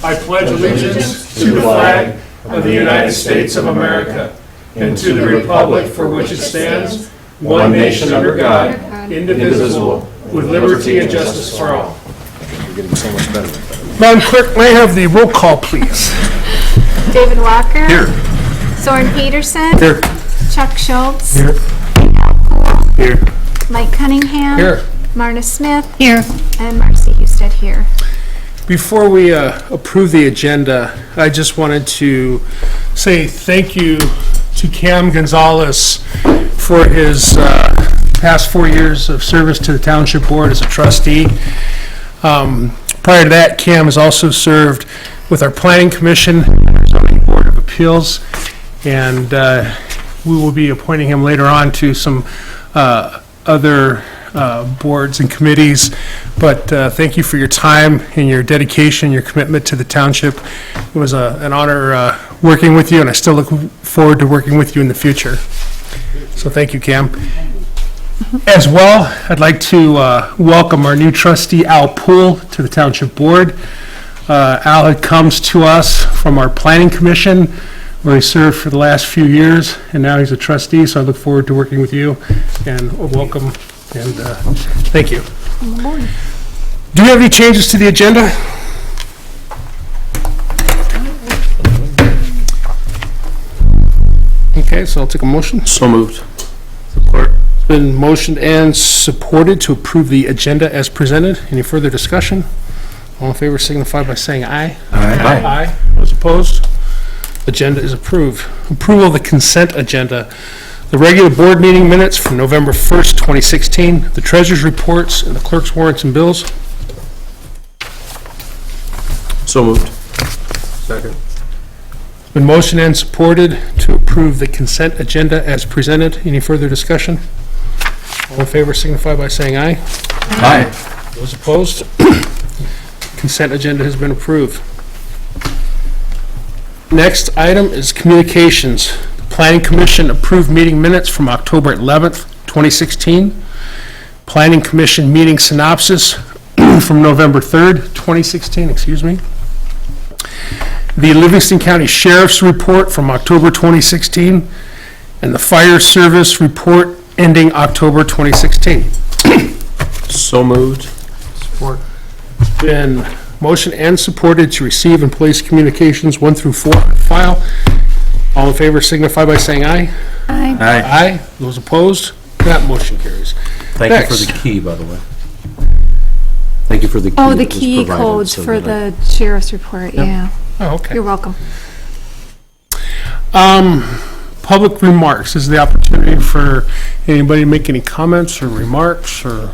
I pledge allegiance to the flag of the United States of America and to the republic for which it stands, one nation under God, indivisible, with liberty and justice for all. You're getting so much better. Madam Clerk, may I have the roll call, please? David Walker. Here. Soren Peterson. Here. Chuck Schultz. Here. Here. Mike Cunningham. Here. Marna Smith. Here. And Marcy Husted here. Before we approve the agenda, I just wanted to say thank you to Cam Gonzalez for his past 4 years of service to the Township Board as a trustee. Prior to that, Cam has also served with our Planning Commission and our Zoning Board of Appeals, and we will be appointing him later on to some other boards and committees. But thank you for your time and your dedication, your commitment to the township. It was an honor working with you, and I still look forward to working with you in the future. So thank you, Cam. As well, I'd like to welcome our new trustee, Al Poole, to the Township Board. Al comes to us from our Planning Commission, where he served for the last few years, and now he's a trustee, so I look forward to working with you, and welcome, and thank you. Do you have any changes to the agenda? Okay, so I'll take a motion. So moved. Support. It's been motioned and supported to approve the agenda as presented. Any further discussion? All in favor signify by saying aye. Aye. Aye. Those opposed? Agenda is approved. Approval of the consent agenda. The regular board meeting minutes from November 1st, 2016, the treasurer's reports, and the clerk's warrants and bills. So moved. Second. Been motioned and supported to approve the consent agenda as presented. Any further discussion? All in favor signify by saying aye. Aye. Those opposed? Consent agenda has been approved. Next item is communications. The Planning Commission approved meeting minutes from October 11th, 2016. Planning Commission meeting synopsis from November 3rd, 2016, excuse me. The Livingston County Sheriff's report from October 2016, and the Fire Service report ending October 2016. So moved. Support. Been motion and supported to receive and place communications 1 through 4 on file. All in favor signify by saying aye. Aye. Aye. Those opposed? That motion carries. Thank you for the key, by the way. Thank you for the key. Oh, the that was key provided codes so for that the sheriff's report, yeah. Oh, okay. You're welcome. Public remarks. This is the opportunity for anybody to make any comments or remarks or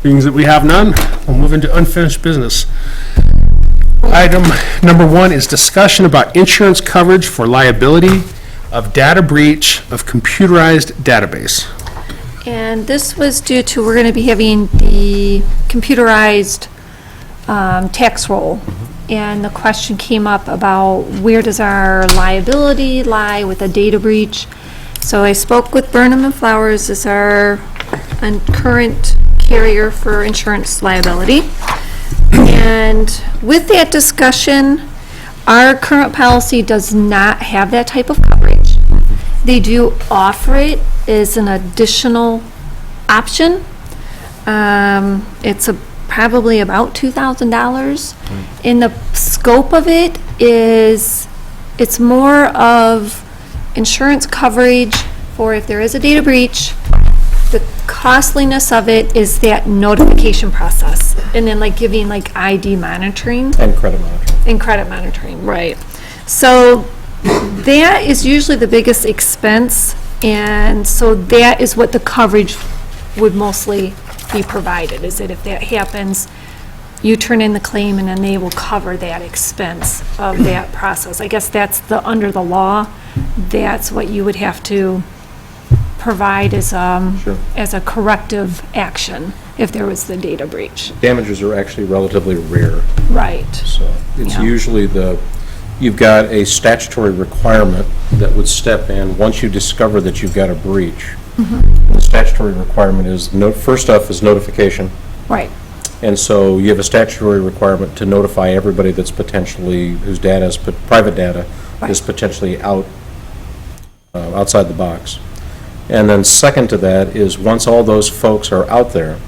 things that we have none. We'll move into unfinished business. Item number 1 is discussion about insurance coverage for liability of data breach of computerized database. And this was due to, we're going to be having the computerized tax roll. And the question came up about where does our liability lie with a data breach? So I spoke with Burnham and Flowers as our current carrier for insurance liability. And with that discussion, our current policy does not have that type of coverage. They do offer it as an additional option. It's probably about $2,000. And the scope of it is, it's more of insurance coverage for if there is a data breach. The costliness of it is that notification process, and then like giving like ID monitoring. And credit monitoring. And credit monitoring, right. So that is usually the biggest expense, and so that is what the coverage would mostly be provided, is that if that happens, you turn in the claim and then they will cover that expense of that process. I guess that's under the law, that's what you would have to provide as a corrective action if there was the data breach. Damages are actually relatively rare. Right. So it's Yeah. usually you've got a statutory requirement that would step in once you discover that you've got a breach. The statutory requirement is, first off is notification. Right. And so you have a statutory requirement to notify everybody that's potentially, whose data is, private data is potentially outside the box. And then second to that is, once all those folks are out there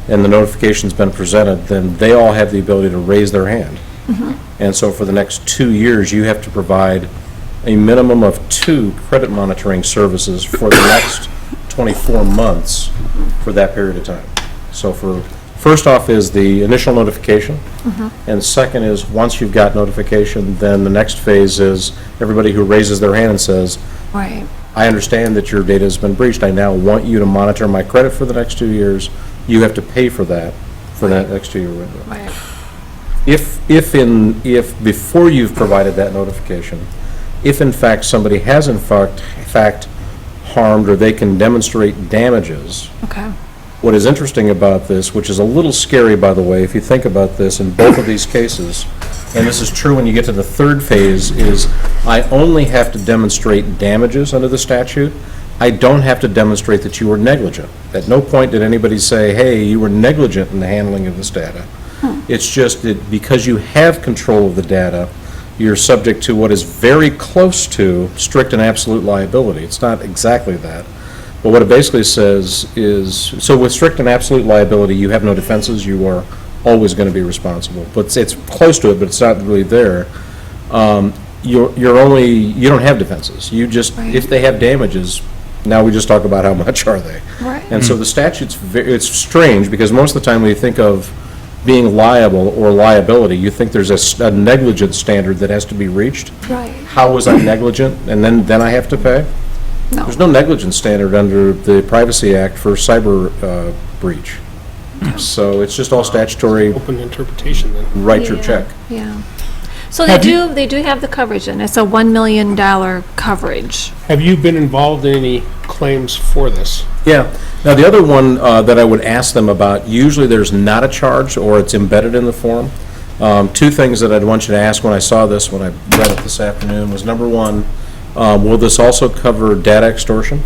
and the notification's been presented, then they all have the ability to raise their hand. And so for the next 2 years, you have to provide a minimum of 2 credit monitoring services for the next 24 months for that period of time. So first off is the initial notification, and second is, once you've got notification, then the next phase is everybody who raises their hand and says, Right. I understand that your data has been breached, I now want you to monitor my credit for the next 2 years, you have to pay for that next 2-year window. Right. If before you've provided that notification, if in fact somebody has in fact harmed, or they can demonstrate damages, Okay. what is interesting about this, which is a little scary, by the way, if you think about this, in both of these cases, and this is true when you get to the third phase, is I only have to demonstrate damages under the statute. I don't have to demonstrate that you were negligent. At no point did anybody say, hey, you were negligent in the handling of this data. It's just that because you have control of the data, you're subject to what is very close to strict and absolute liability. It's not exactly that. But what it basically says is, so with strict and absolute liability, you have no defenses, you are always going to be responsible. But it's close to it, but it's not really there. You don't have defenses. You just, Right. if they have damages, now we just talk about how much are they. Right. And so the statute's, it's strange, because most of the time when you think of being liable or liability, you think there's a negligence standard that has to be reached. Right. How was I negligent, and then I have to pay? No. There's no negligence standard under the Privacy Act for cyber breach. So it's just all statutory, Open interpretation then. write your Yeah, check. Yeah. So they do have the coverage, and it's a $1 million coverage. Have you been involved in any claims for this? Yeah. Now, the other one that I would ask them about, usually there's not a charge, or it's embedded in the form. 2 things that I'd want you to ask when I saw this, when I read it this afternoon, was number 1, will this also cover data extortion?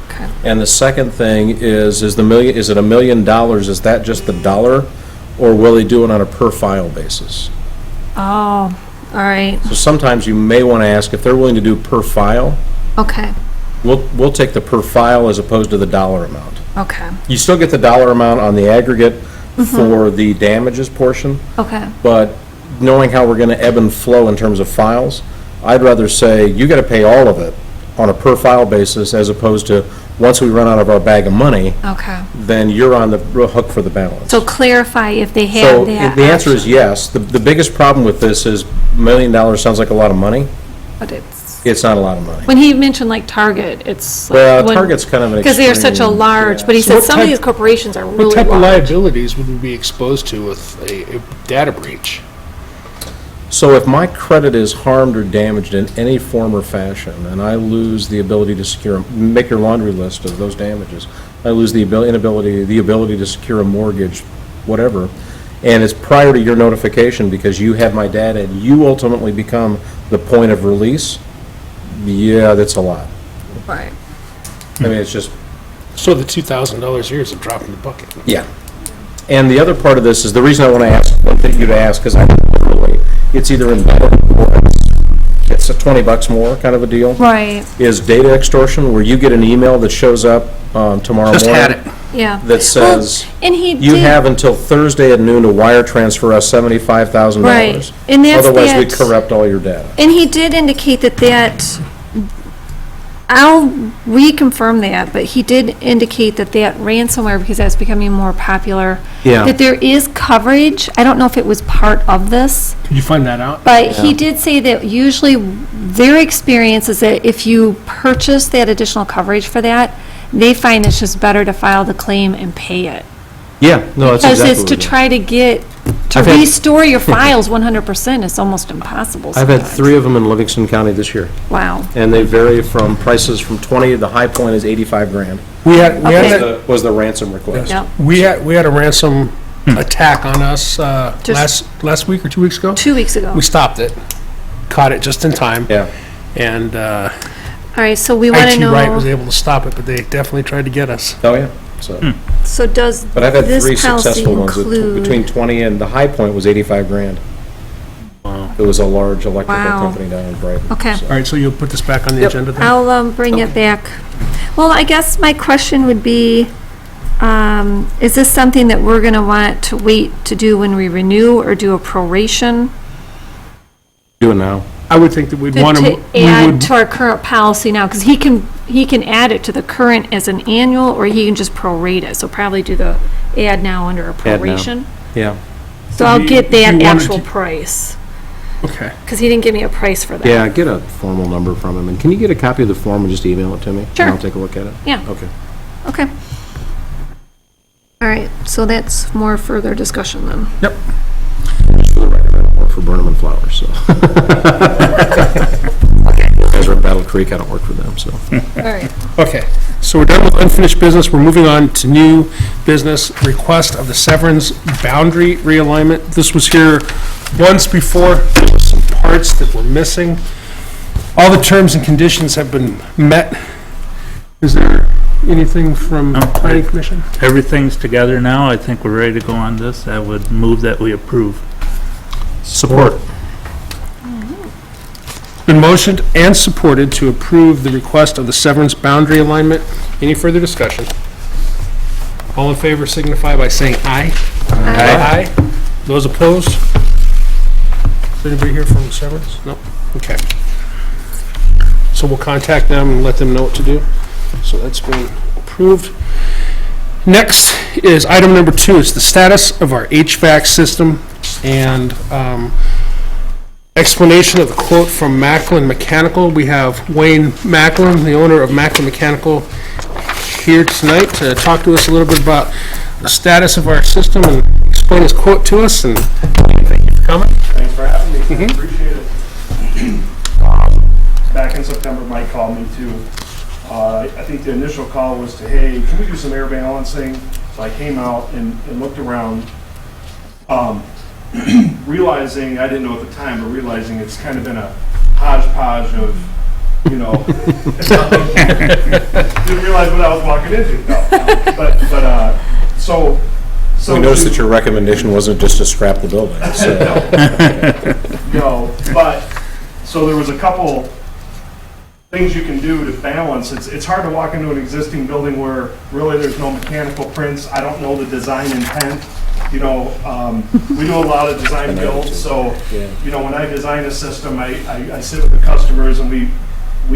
Okay. And the second thing is it $1 million, is that just the dollar, or will they do it on a per file basis? Oh, all right. So sometimes you may want to ask if they're willing to do per file. Okay. We'll take the per file as opposed to the dollar amount. Okay. You still get the dollar amount on the aggregate for the damages portion, Okay. but knowing how we're going to ebb and flow in terms of files, I'd rather say you got to pay all of it on a per file basis, as opposed to once we run out of our bag of money, Okay. then you're on the hook for the balance. So clarify if they have So that the answer is option. yes. The biggest problem with this is $1 million sounds like a lot of money. But it's, It's not a lot of money. when he mentioned like Target, it's. like Well, when- Target's kind of an Because they are such a extreme, large, yeah. but he So said what some of type- these corporations are really What type of large. liabilities would we be exposed to with a data breach? So if my credit is harmed or damaged in any form or fashion, and I lose the ability to secure, make your laundry list of those damages, I lose the ability to secure a mortgage, whatever, and it's prior to your notification because you have my data and you ultimately become the point of release, yeah, that's a lot. Right. I mean, it's just, So the $2,000 a year is a drop in the bucket. yeah. And the other part of this is, the reason I want to ask, one thing you to ask, because I literally, it's either embedded or it's a $20 more kind of a deal, Right, is data extortion, where you get an email that shows up tomorrow morning. Just had it. yeah. That says, Well, and he you did- have until Thursday at noon to wire transfer us $75,000. Right. And that's Otherwise, we that- corrupt all your data. And he did indicate that, I'll reconfirm that, but he did indicate that ransomware, because that's becoming more popular, Yeah. that there is coverage. I don't know if it was part of this, Could you find that out? but he did say that usually their experience is that if you purchase that additional coverage for that, they find it's just better to file the claim and pay it. Yeah, no, that's Because exactly it's to what it is. try to get, to I've had- restore your files 100%, it's almost impossible I've had sometimes. 3 of them in Livingston County this year, Wow. and they vary from prices from 20, the high point is 85 grand. We had Okay. Was the ransom request. Yep. we had a ransom attack on us last week or 2 weeks ago. 2 weeks ago. We stopped it, caught it just in time, Yeah. and All right, so we want to IT Right know, was able to stop it, but they definitely tried to get us. Oh, yeah. So, So does But I've had this three policy successful ones, include? between 20 and, the high point was 85 grand. It was a large electrical Wow. company down in Brighton. Okay. so. All right, so you'll put this back on the Yep. agenda then? I'll bring it back. Well, I guess my question would be, is this something that we're gonna want to wait to do when we renew, or do a proration? Do it now. I would think that we'd want To to, add to our current policy now, because he can add it to the current as an annual, or he can just prorate it, so probably do the add now under a Add now. proration. Yeah. So I'll You- get that you wanted actual to- price, okay. because he didn't give me a price for that. Yeah, get a formal number from him, and can you get a copy of the form and just email it to me? Sure. And I'll take a look at it? Yeah. Okay. Okay. All right, so that's more further discussion then. Yep. For the record, I don't work for Burnham and Flowers, so. Guys are at Battle Creek, I don't work for them, so. All right. Okay, so we're done with unfinished business. We're moving on to new business, request of the Severance boundary realignment. This was here once before. There were some parts that were missing. All the terms and conditions have been met. Is there anything from No. planning commission? Everything's together now. I think we're ready to go on this. I would move that we approve. Support. Been motioned and supported to approve the request of the Severance boundary alignment. Any further discussion? All in favor signify by saying aye. Aye. Those opposed? Is anybody here from Severance? No? Okay. So we'll contact them and let them know what to do. So that's been approved. Next is item number 2. It's the status of our HVAC system and explanation of the quote from Macklin Mechanical. We have Wayne Macklin, the owner of Macklin Mechanical, here tonight to talk to us a little bit about the status of our system and explain his quote to us. And thank you for coming. Thanks for having me. Appreciate it. Back in September, Mike called me too. I think the initial call was to, hey, can we do some air balancing? So I came out and looked around, realizing, I didn't know at the time, but realizing it's kind of been a hodgepodge of, you know, didn't realize what I was walking into. No. So We noticed that your recommendation wasn't just to scrap the building, so. No, but, so there was a couple things you can do to balance. It's hard to walk into an existing building where really there's no mechanical prints. I don't know the design intent. You know, we do a lot of design builds, so, you know, when I design a system, I sit with the customers and we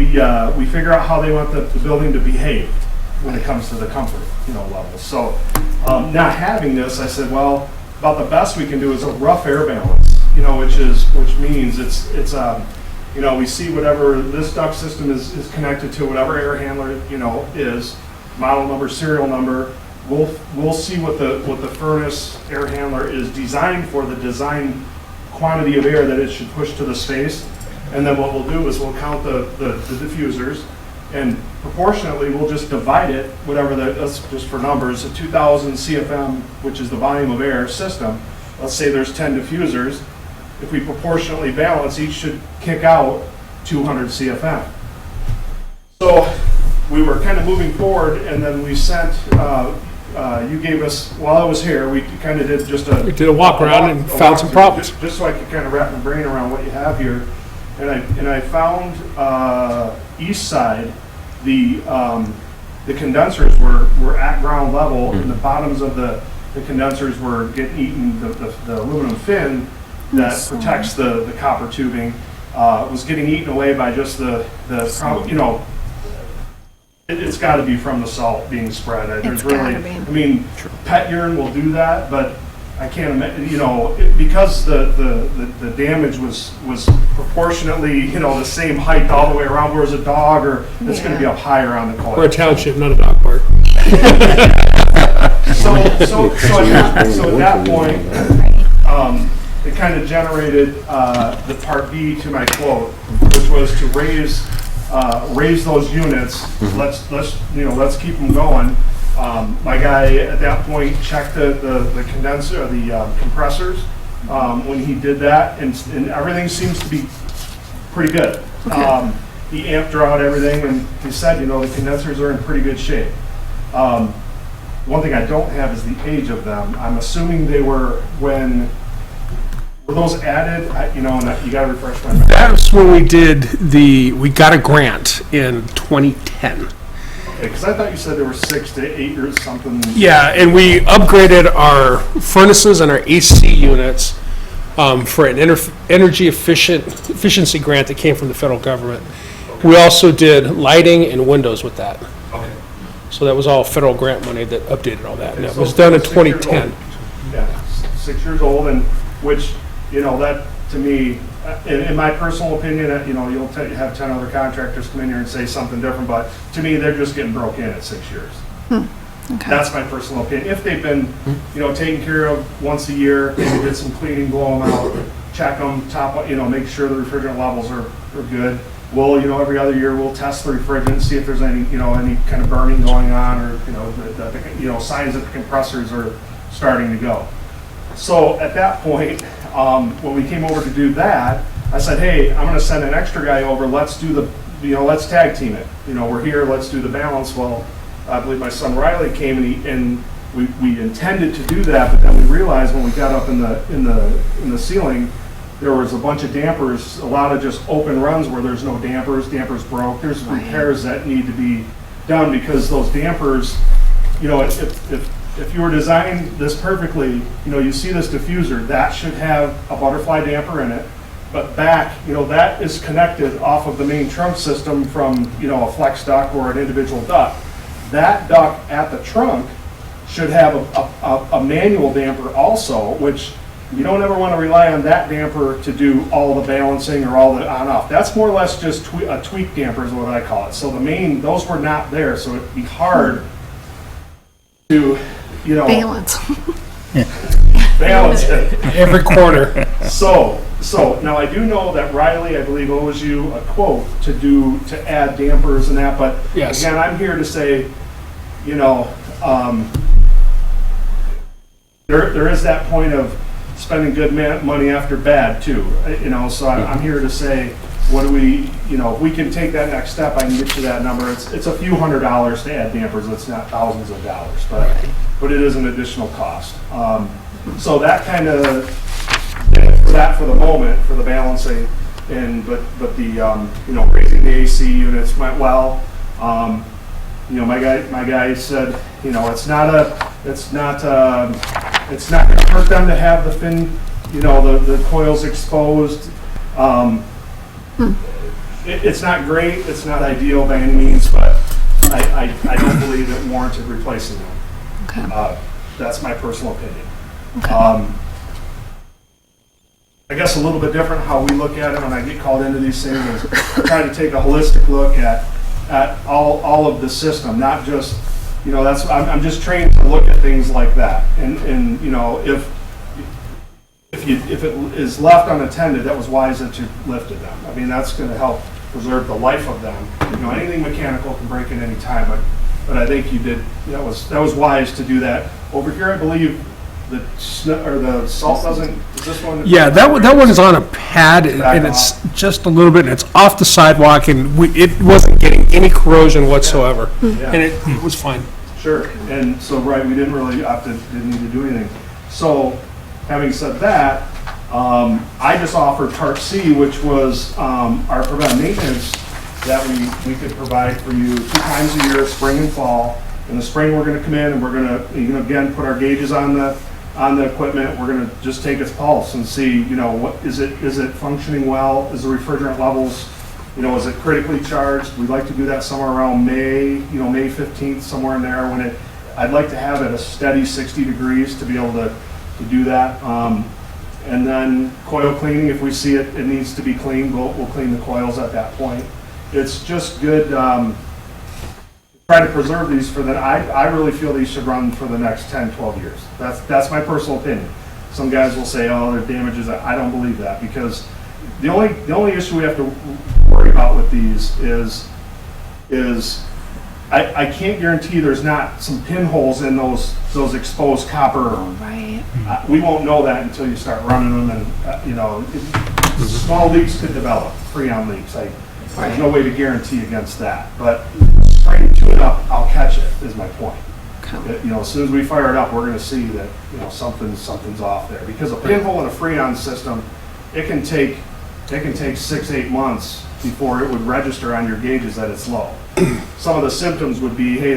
figure out how they want the building to behave when it comes to the comfort, you know, level. So, not having this, I said, well, about the best we can do is a rough air balance, you know, which means it's you know, we see whatever this duct system is connected to, whatever air handler, you know, is, model number, serial number. We'll see what the furnace air handler is designed for, the design quantity of air that it should push to the space. And then what we'll do is we'll count the diffusers, and proportionately we'll just divide it, whatever that's just for numbers, a 2000 CFM, which is the volume of air system. Let's say there's 10 diffusers. If we proportionally balance, each should kick out 200 CFM. So we were kind of moving forward, and then we sent, you gave us, while I was here, we kind of did just We did a walk around and found some walkthrough, problems. Just so I could kind of wrap my brain around what you have here. And I found east side, the condensers were at ground level, and the bottoms of the condensers were getting eaten. The aluminum fin that protects the copper tubing was getting eaten away by just the you know, it's got to be from the salt being spread. There's really, gotta be. I mean, pet urine will do that, but I can't imagine, you know, because the damage was proportionately, you know, the same height all the way around, whereas a dog, or it's going to be up higher on the coil. We're a township, not a dog park. So at that point, it kind of generated the part B to my quote, which was to raise those units. Let's keep them going. My guy at that point checked the condenser, the compressors when he did that, and everything seems to be pretty good. Okay. He amped out everything, and he said, you know, the condensers are in pretty good shape. One thing I don't have is the age of them. I'm assuming they were were those added? You know, and you gotta refresh my memory. That's when we got a grant in 2010. Because I thought you said there were 6 to 8 years, something. Yeah, and we upgraded our furnaces and our AC units for an energy efficiency grant that came from the federal government. We also did lighting and windows with that. Okay. So that was all federal grant money that updated all that. And it So was done in 6 years 2010. old. Yeah, 6 years old, and which, you know, that to me, in my personal opinion, you know, you'll have 10 other contractors come in here and say something different, but to me, they're just getting broke in at 6 years. Okay. That's my personal opinion. If they've been, you know, taken care of once a year, maybe did some cleaning, blow them out, check them, you know, make sure the refrigerant levels are good. We'll, you know, every other year, we'll test the refrigerant, see if there's any, you know, any kind of burning going on, or, you know, you know, signs that the compressors are starting to go. So at that point, when we came over to do that, I said, hey, I'm gonna send an extra guy over, let's do you know, let's tag team it. You know, we're here, let's do the balance. Well, I believe my son Riley came and we intended to do that, but then we realized when we got up in the ceiling, there was a bunch of dampers, a lot of just open runs where there's no dampers broke. There's repairs that need to be done because those dampers, you know, if you were designing this perfectly, you know, you see this diffuser, that should have a butterfly damper in it, but back, you know, that is connected off of the main trunk system from, you know, a flex duct or an individual duct. That duct at the trunk should have a manual damper also, which you don't ever want to rely on that damper to do all the balancing or all the on-off. That's more or less just a tweak damper is what I call it. So those were not there, so it'd be hard to, you know, Balance. balance it. Every quarter. So now I do know that Riley, I believe, owes you a quote to add dampers and that, but Yes. again, I'm here to say, you know, there is that point of spending good money after bad too, you know, so I'm here to say, what do we, you know, if we can take that next step, I can get you that number. It's a few $100s to add dampers, it's not thousands of dollars, but it is an additional cost. So that kind of, for the moment, for the balancing, but the, you know, raising the AC units went well. You know, my guy said, you know, it's not gonna hurt them to have the fin, you know, the coils exposed. It's not great, it's not ideal by any means, but I don't believe it warranted replacing them. Okay. That's my personal opinion. Okay. I guess a little bit different how we look at it when I get called into these things is trying to take a holistic look at all of the system, not just, you know, I'm just trained to look at things like that. And you know, if it is left unattended, that was wise that you lifted them. I mean, that's going to help preserve the life of them. You know, anything mechanical can break at any time, but I think you did, that was wise to do that. Over here, I believe the salt doesn't, is this one? Yeah, that one is on a pad, and it's just a little bit, and it's off the sidewalk, and it wasn't getting any corrosion whatsoever. Yeah. And it was fine. Sure, and so, right, we didn't really didn't need to do anything. So, having said that, I just offered Part C, which was our preventive maintenance that we could provide for you 2 times a year, spring and fall. In the spring, we're gonna come in and we're gonna, again, put our gauges on the equipment. We're gonna just take its pulse and see, you know, what is it functioning well? Is the refrigerant levels, you know, is it critically charged? We'd like to do that somewhere around May 15th, somewhere in there, when I'd like to have it a steady 60 degrees to be able to do that. And then coil cleaning, if we see it needs to be cleaned, we'll clean the coils at that point. It's just good, try to preserve these for I really feel these should run for the next 10, 12 years. That's my personal opinion. Some guys will say, oh, they're damages. I don't believe that, because the only issue we have to worry about with these is I can't guarantee there's not some pinholes in those exposed copper. Oh, right. We won't know that until you start running them, and you know, small leaks could develop, freon leaks. There's no way to guarantee against that, but trying to tune it up, I'll catch it, is my point. As soon as we fire it up, we're gonna see that, something's off there. Because a pinhole in a Freon system, it can take 6-8 months before it would register on your gauges that it's low. Some of the symptoms would be, hey,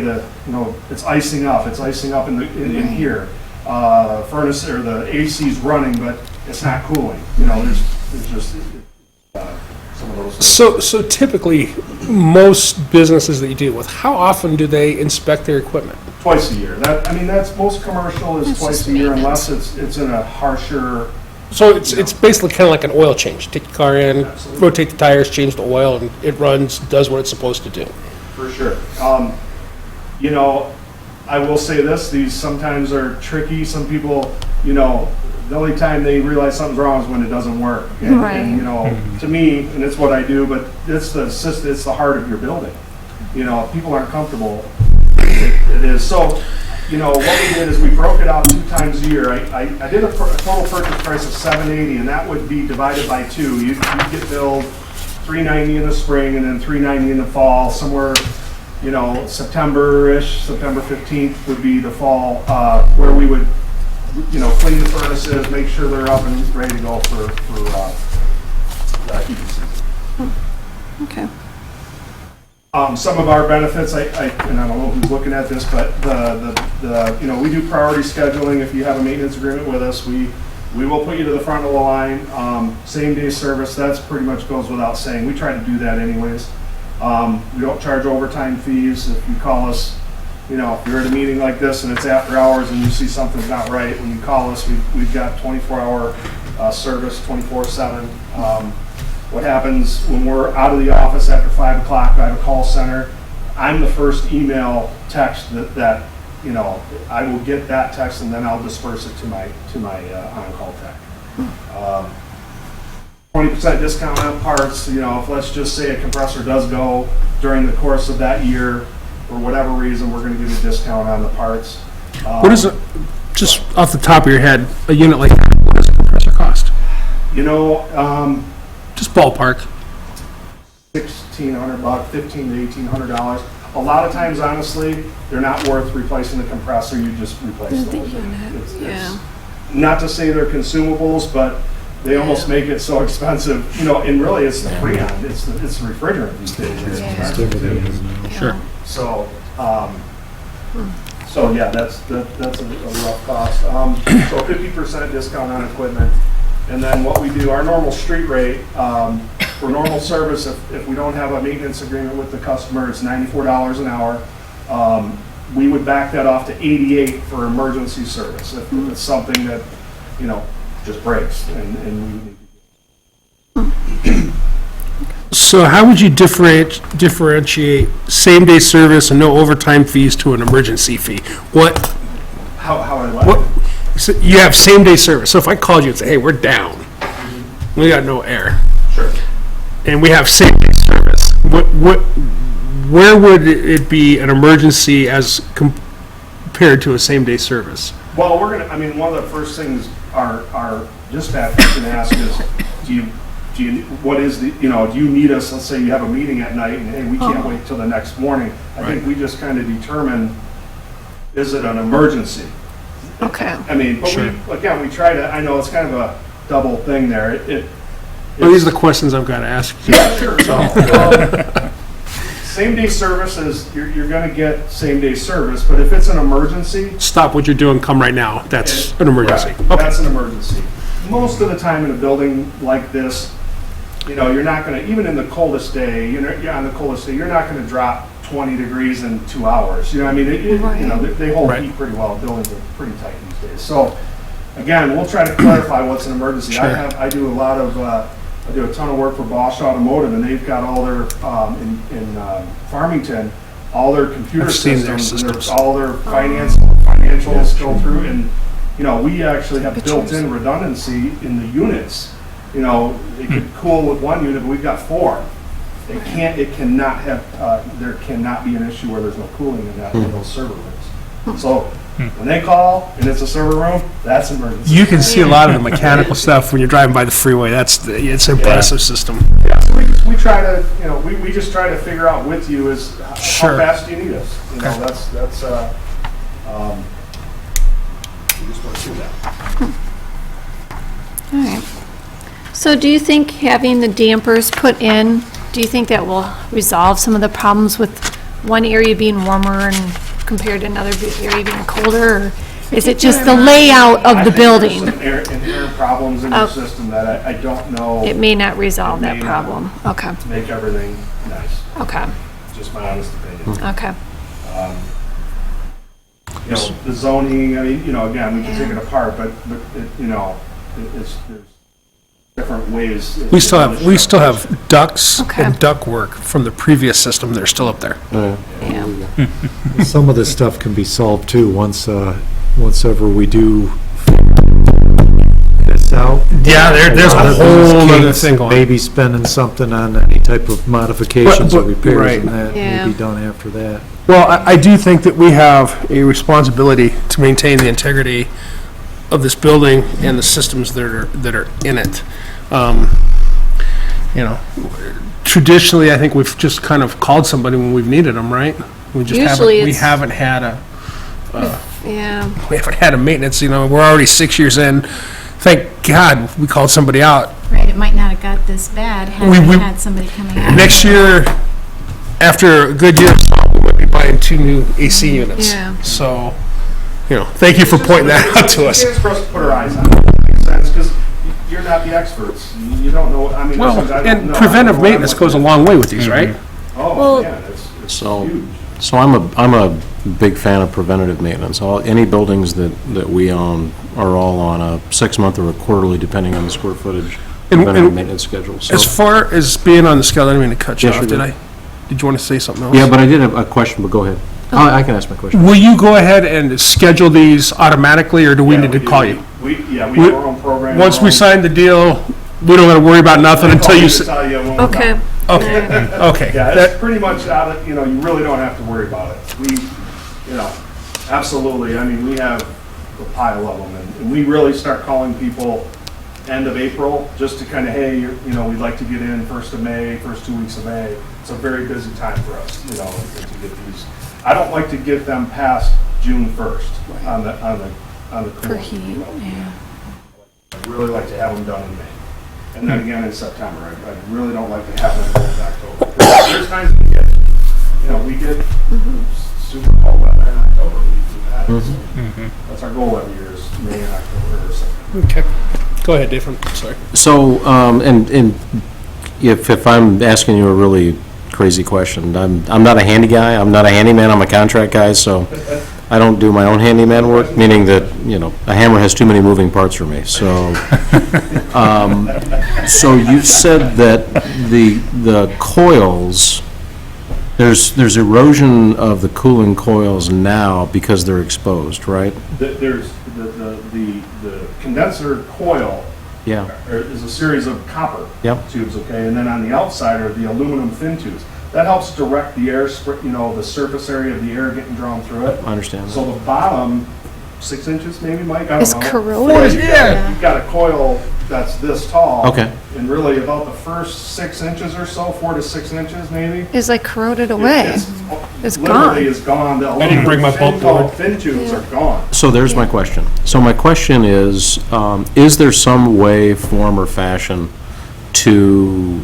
it's icing up in here. Furnace or the AC's running, but it's not cooling. There's just some of those things. So typically, most businesses that you deal with, how often do they inspect their equipment? Twice a year. That's most commercial is That's twice just a year, maintenance. unless it's in a harsher. So it's basically kind of like an oil change. Take your car in, Absolutely. rotate the tires, change the oil, and it runs, does what it's supposed to do. For sure. I will say this, these sometimes are tricky. Some people, the only time they realize something's wrong is when it doesn't work. And, to me, and it's what I do, but it's the heart of your building. If people aren't comfortable, it is. So, what we did is we broke it out 2 times a year. I did a total purchase price of $780, and that would be divided by 2. You'd get billed $390 in the spring and then $390 in the fall. Somewhere, September-ish, September 15th would be the fall, where we would, clean the furnaces, make sure they're up and ready to go for heating season. Okay. Some of our benefits, and I don't know who's looking at this, but we do priority scheduling. If you have a maintenance agreement with us, we will put you to the front of the line. Same day service, that's pretty much goes without saying. We try to do that anyways. We don't charge overtime fees. If you call us, if you're at a meeting like this and it's after hours and you see something's not right, when you call us, we've got 24-hour service, 24/7. What happens when we're out of the office after 5 o'clock, I have a call center. I'm the first email text that I will get that text and then I'll disperse it to my on-call tech. 20% discount on parts. If let's just say a compressor does go during the course of that year, for whatever reason, we're going to give you a discount on the parts. What is it, just off the top of your head, a unit like that, what does a compressor cost? Just ballpark. $1,600, $1,500 to $1,800. A lot of times, honestly, they're not worth replacing the compressor. You just replace The them. unit, It's not to say they're consumables, but they almost make it so expensive. And really, it's the Freon. It's the refrigerant these days. Yeah. Sure. So, yeah, that's a rough cost. So 50% discount on equipment. And then what we do, our normal street rate, for normal service, if we don't have a maintenance agreement with the customer, it's $94 an hour. We would back that off to $88 for emergency service. If it's something that, just breaks and we need. So how would you differentiate same-day service and no overtime fees to an emergency fee? How I like it. So you have same-day service. So if I called you and say, hey, we're down, we got no air, Sure. and we have same-day service, where would it be an emergency as compared to a same-day service? Well, one of the first things our dispatch can ask is, do you need us, let's say you have a meeting at night and, hey, we can't wait till the next morning. I think we just kind of determine, is it an emergency? Okay. But Sure. we try to, I know it's kind of a double thing there. Well, these are the questions I've got to ask you. Yeah, sure. Same-day service is, you're going to get same-day service, but if it's an emergency. Stop what you're doing, come right now. That's an emergency. Correct. Okay. That's an emergency. Most of the time in a building like this, you're not going to, even in the coldest day, on the coldest day, you're not going to drop 20 degrees in 2 hours. Right. They hold Right. heat pretty well. Buildings are pretty tight these days. So, again, we'll try to clarify what's an emergency. Sure. I do a ton of work for Bosch Automotive, and they've got all their, in Farmington, all their computer I've seen their systems, systems. all their financials go through, and, we actually have built-in redundancy in the units. It could cool with one unit, but we've got 4. It cannot have, there cannot be an issue where there's no cooling in those server rooms. So when they call and it's a server room, that's emergency. You can see a lot of the mechanical stuff when you're driving by the freeway. It's an impressive system. Yeah, so we try to, we just try to figure out with you is how Sure. fast do you need us? That's We just went through that. All right. So do you think having the dampers put in, do you think that will resolve some of the problems with one area being warmer and compared to another area being colder? Or is it just the layout of the building? I think there's some inherent problems in the Oh. system that I don't know. It may not resolve It that may not. problem. Okay, Make everything nice, okay, just my honest opinion. okay. You know, the zoning, I mean, you know, again, we can take it apart, but you know, there's different ways. We still have ducts Okay. and ductwork from the previous system that are still up there. Yeah. Some of this stuff can be solved too, once ever we do this out. Yeah, there's a lot of whole those other kinks, thing going. Maybe spending something on any type of modifications or But- repairs right. and that Yeah. may be done after that. Well, I do think that we have a responsibility to maintain the integrity of this building and the systems that are in it. You know, traditionally, I think we've just kind of called somebody when we've needed them, right? We just Usually we it's- haven't had Yeah, a maintenance, you know, we're already 6 years in. Thank God we called somebody out. Right, it might not have got this bad had We- we had somebody coming out. Next year, after a good year, we might be buying 2 new AC units. Yeah. So, you know, thank you for pointing that out to us. It's for us to put our eyes on. It makes sense, because you're not the experts. You don't know, I mean, Well, there's things I don't and know. I preventive don't know what maintenance I'm goes a looking long way with these, right? at. Oh, Well- yeah, it's So- huge. So I'm a big fan of preventative maintenance. Any buildings that we own are all on a 6-month or a quarterly, depending on the square footage, preventative and maintenance schedule. So- As far as being on the scale, I didn't mean to cut you Yeah, off, sure did did. I? Did you want to say something else? Yeah, but I did have a question, but go ahead. I can ask my question. Will you go ahead and schedule these automatically, or do we Yeah, need to do. call you? We have We- our own program. Once our we own- sign the deal, we don't got to worry about nothing I'll until call you, to tell you when we're okay. done. okay, okay. Yeah, That- it's pretty much out of, you know, you really don't have to worry about it. We, you know, absolutely, I mean, we have a pile of them, and we really start calling people end of April, just to kind of, hey, you know, we'd like to get in 1st of May, first 2 weeks of May. It's a very busy time for us, you know, to get these. I don't like to get them past June 1st on the For cooling, heat, you know. yeah. I'd really like to have them done in May. And then again in September. I really don't like to have them in October. There's times we get super cold weather in October. We do that. That's our goal every year is May and October or something. Okay. Go ahead, Dave, I'm sorry. So, and if I'm asking you a really crazy question, I'm not a handy guy, I'm not a handyman, I'm a contract guy, so I don't do my own handyman work, meaning that, you know, a hammer has too many moving parts for me, so. So you said that the coils, there's erosion of the cooling coils now because they're exposed, right? There's the condenser coil Yeah, is a series of copper Yep. tubes, okay? And then on the outside are the aluminum fin tubes. That helps direct the air, the surface area of the air getting drawn through it. I understand that. So the bottom 6 inches maybe, Mike, I don't Is know. corroded? You've got a coil that's this tall. Okay. And really about the first 6 inches or so, 4 to 6 inches maybe. Is like corroded away. It's Literally gone. is gone. The didn't bring my aluminum bolt fin tubes are gone. So there's my question. So my question is there some way, form, or fashion to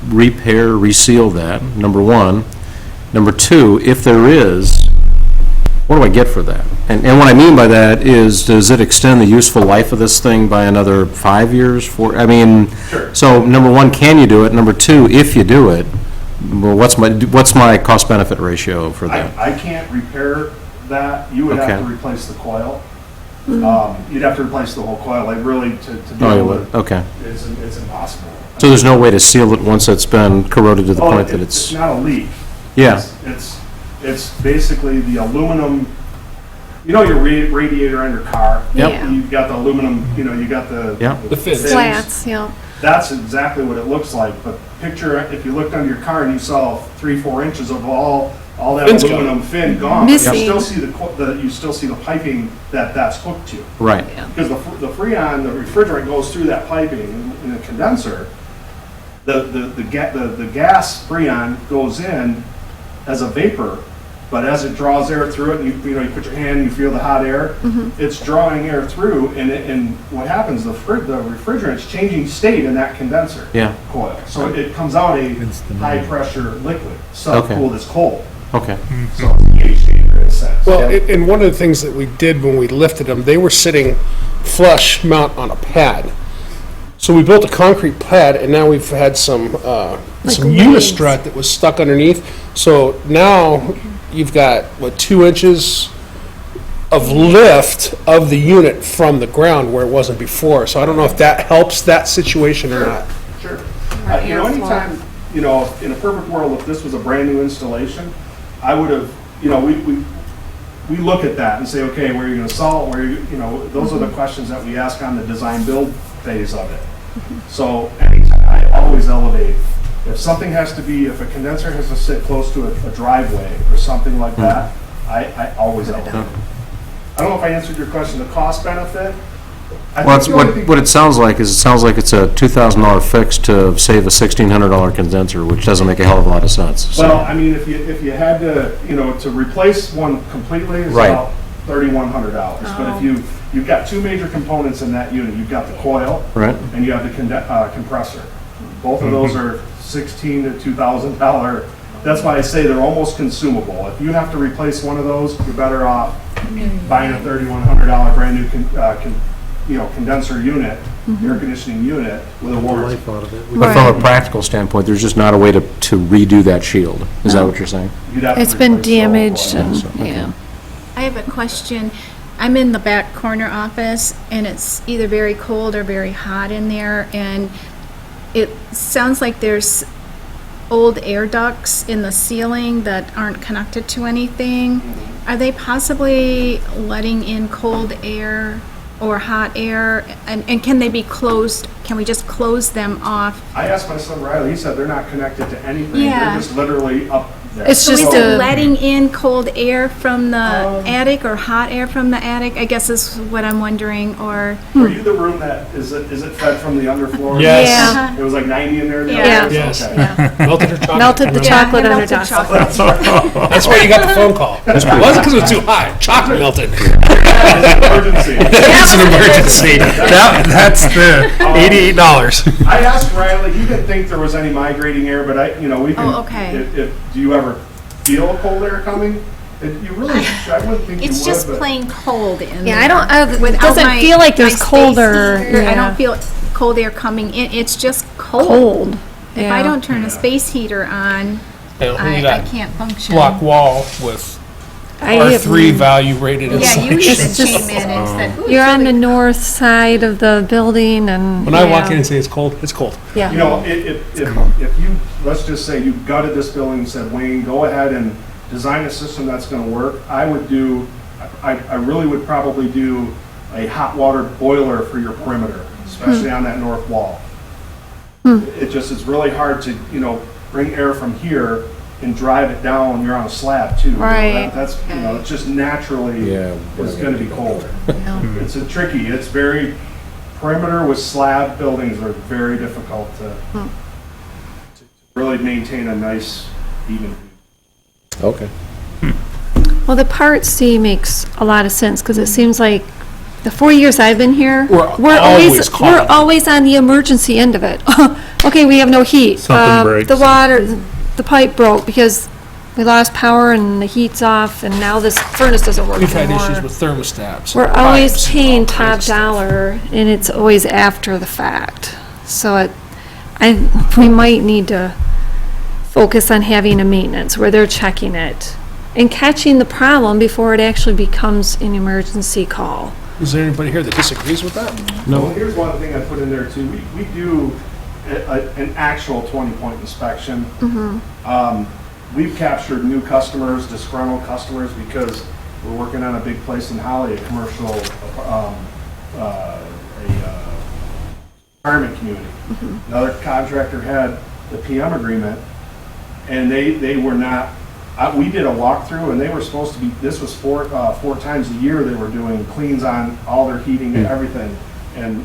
repair, reseal that, number one? Number two, if there is, what do I get for that? And what I mean by that is, does it extend the useful life of this thing by another 5 years, I mean, Sure. so number one, can you do it? Number two, if you do it, well, what's my cost-benefit ratio for that? I can't repair that. You would have Okay. to replace the coil. You'd have to replace the whole coil. Like really to be Oh, you able would, to, okay. it's impossible. So there's no way to seal it once it's been corroded to the point that It's it's, not a leak. yeah, It's basically the aluminum, you know your radiator on your car? Yep. Yeah. You've got the aluminum, you got the. Yeah. The fins. Slats, yeah. That's exactly what it looks like, but picture if you looked under your car and you saw 3-4 inches of all that Fins gone. aluminum fin gone. But Missing. you still see you still see the piping that's hooked to. right. Because the Freon, the refrigerant goes through that piping in a condenser. The gas Freon goes in as a vapor But as it draws air through it, and you know, you put your hand, you feel the hot air, it's drawing air through, and what happens, the refrigerant's changing state in that condenser Yeah. coil. So it comes out a high-pressure liquid, subcooled as cold. Okay. So it's a pH changer in a sense. Well, and one of the things that we did when we lifted them, they were sitting flush mount on a pad. So we built a concrete pad, and now we've had some unistrut that was stuck underneath. So now you've got, 2 inches of lift of the unit from the ground where it wasn't before. So I don't know if that helps that situation or not. Sure. You know, anytime, you know, in a perfect world, if this was a brand-new installation, I would have, you know, we look at that and say, okay, where are you going to salt, where you know, those are the questions that we ask on the design-build phase of it. So anytime, I always elevate. If something has to be, if a condenser has to sit close to a driveway or something like that, I always elevate. I don't know if I answered your question, the cost benefit. Well, it's what it sounds like is, it's a $2,000 fix to save a $1,600 condenser, which doesn't make a hell of a lot of sense. So. Well, I mean, if you had to, you know, to replace one completely is Right. about $3,100. But if you've got 2 major components in that unit, you've got the coil Right. and you have the compressor. Both of those are $1,600 to $2,000. That's why I say they're almost consumable. If you have to replace one of those, you're better off buying a $3,100 brand new condenser unit, air conditioning unit with a warranty. Life out of it. But from a practical standpoint, there's just not a way to redo that shield. Is that what you're saying? You'd have to It's been replace the whole damaged coil. and, yeah. I have a question. I'm in the back corner office, and it's either very cold or very hot in there, and it sounds like there's old air ducts in the ceiling that aren't connected to anything. Are they possibly letting in cold air or hot air? And can they be closed? Can we just close them off? I asked my son Riley, he said they're not connected to anything. Yeah. They're just literally up there. It's So just is it a- letting in cold air from the attic or hot air from the attic? I guess is what I'm wondering, or... Were you the room that, is it fed from the underfloor? Yes. Yeah. It was like 90 in there the Yeah. other Yes. Okay. Melted her chocolate. Melted the remember? chocolate Yeah, under melted dust. chocolate. That's why you got the phone call. It wasn't because it was too hot. Chocolate melted. Emergency. It's an emergency. That's the $88. I asked Riley, he didn't think there was any migrating air, but we can. Oh, okay. If do you ever feel cold air coming? You really, I wouldn't think you would. It's just but- plain cold in Yeah, there. I don't, it Without doesn't my- feel like my there's space colder. heater, I Yeah. don't feel cold air coming in. It's just cold. Cold. If Yeah. I don't turn a space heater on, I can't function. Block wall with I have- R3 value rated Yeah, you insulation. need to It's just- chain manage that. Ooh, You're it's on the really- north side of the building and. When I walk yeah. in and say it's cold, it's cold. Yeah. You know, if you, let's just say you gutted this building and said, Wayne, go ahead and design a system that's gonna work, I really would probably do a hot water boiler for your perimeter, especially on that north wall. It's really hard to, bring air from here and drive it down, you're on a slab too. Right. That's, it's just naturally, Yeah. it's gonna be colder. It's it's very, perimeter with slab buildings are very difficult to really maintain a nice, even. Okay. Well, the Part C makes a lot of sense because it seems like the 4 years I've been here, We're always calling. we're always on the emergency end of it. Okay, we have no heat. Something breaks. The water, the pipe broke because we lost power and the heat's off and now this furnace doesn't work We've had anymore. issues with thermostats. We're always pipes, paying all top kinds of stuff. dollar and it's always after the fact. So we might need to focus on having a maintenance where they're checking it and catching the problem before it actually becomes an emergency call. Is there anybody here that disagrees with that? Well, here's one thing I put in there too. We do an actual 20-point inspection. We've captured new customers, disgruntled customers, because we're working on a big place in Holly, a commercial, retirement community. Another contractor had the PM agreement, and they were not, we did a walkthrough, and they were supposed to be, this was four times a year they were doing cleans on all their heating and everything. And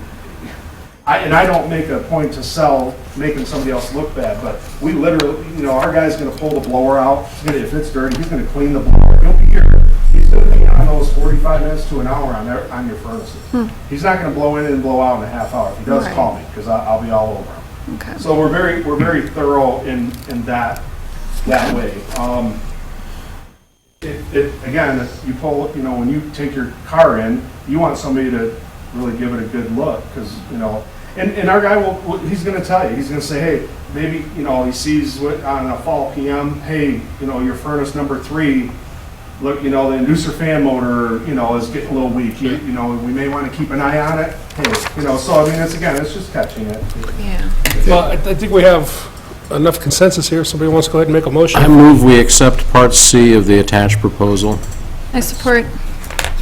I don't make a point to sell, making somebody else look bad, but we literally, our guy's gonna pull the blower out, if it's dirty, he's gonna clean the blower, he'll be here. He's gonna be on those 45 minutes to an hour on your furnaces. He's not gonna blow in and blow out in a half hour. If he does, Right. call me, because I'll be all over him. Okay. So we're very thorough in that way. Again, if you pull, when you take your car in, you want somebody to really give it a good look, because, and our guy he's gonna tell you, he's gonna say, hey, maybe, he sees on a fall PM, hey, your furnace number 3, look, the inducer fan motor, is getting a little weak, we may want to keep an eye on it, hey, so I mean, it's just catching it. Yeah. Well, I think we have enough consensus here. Somebody wants to go ahead and make a motion. I move we accept Part C of the attached proposal. I support.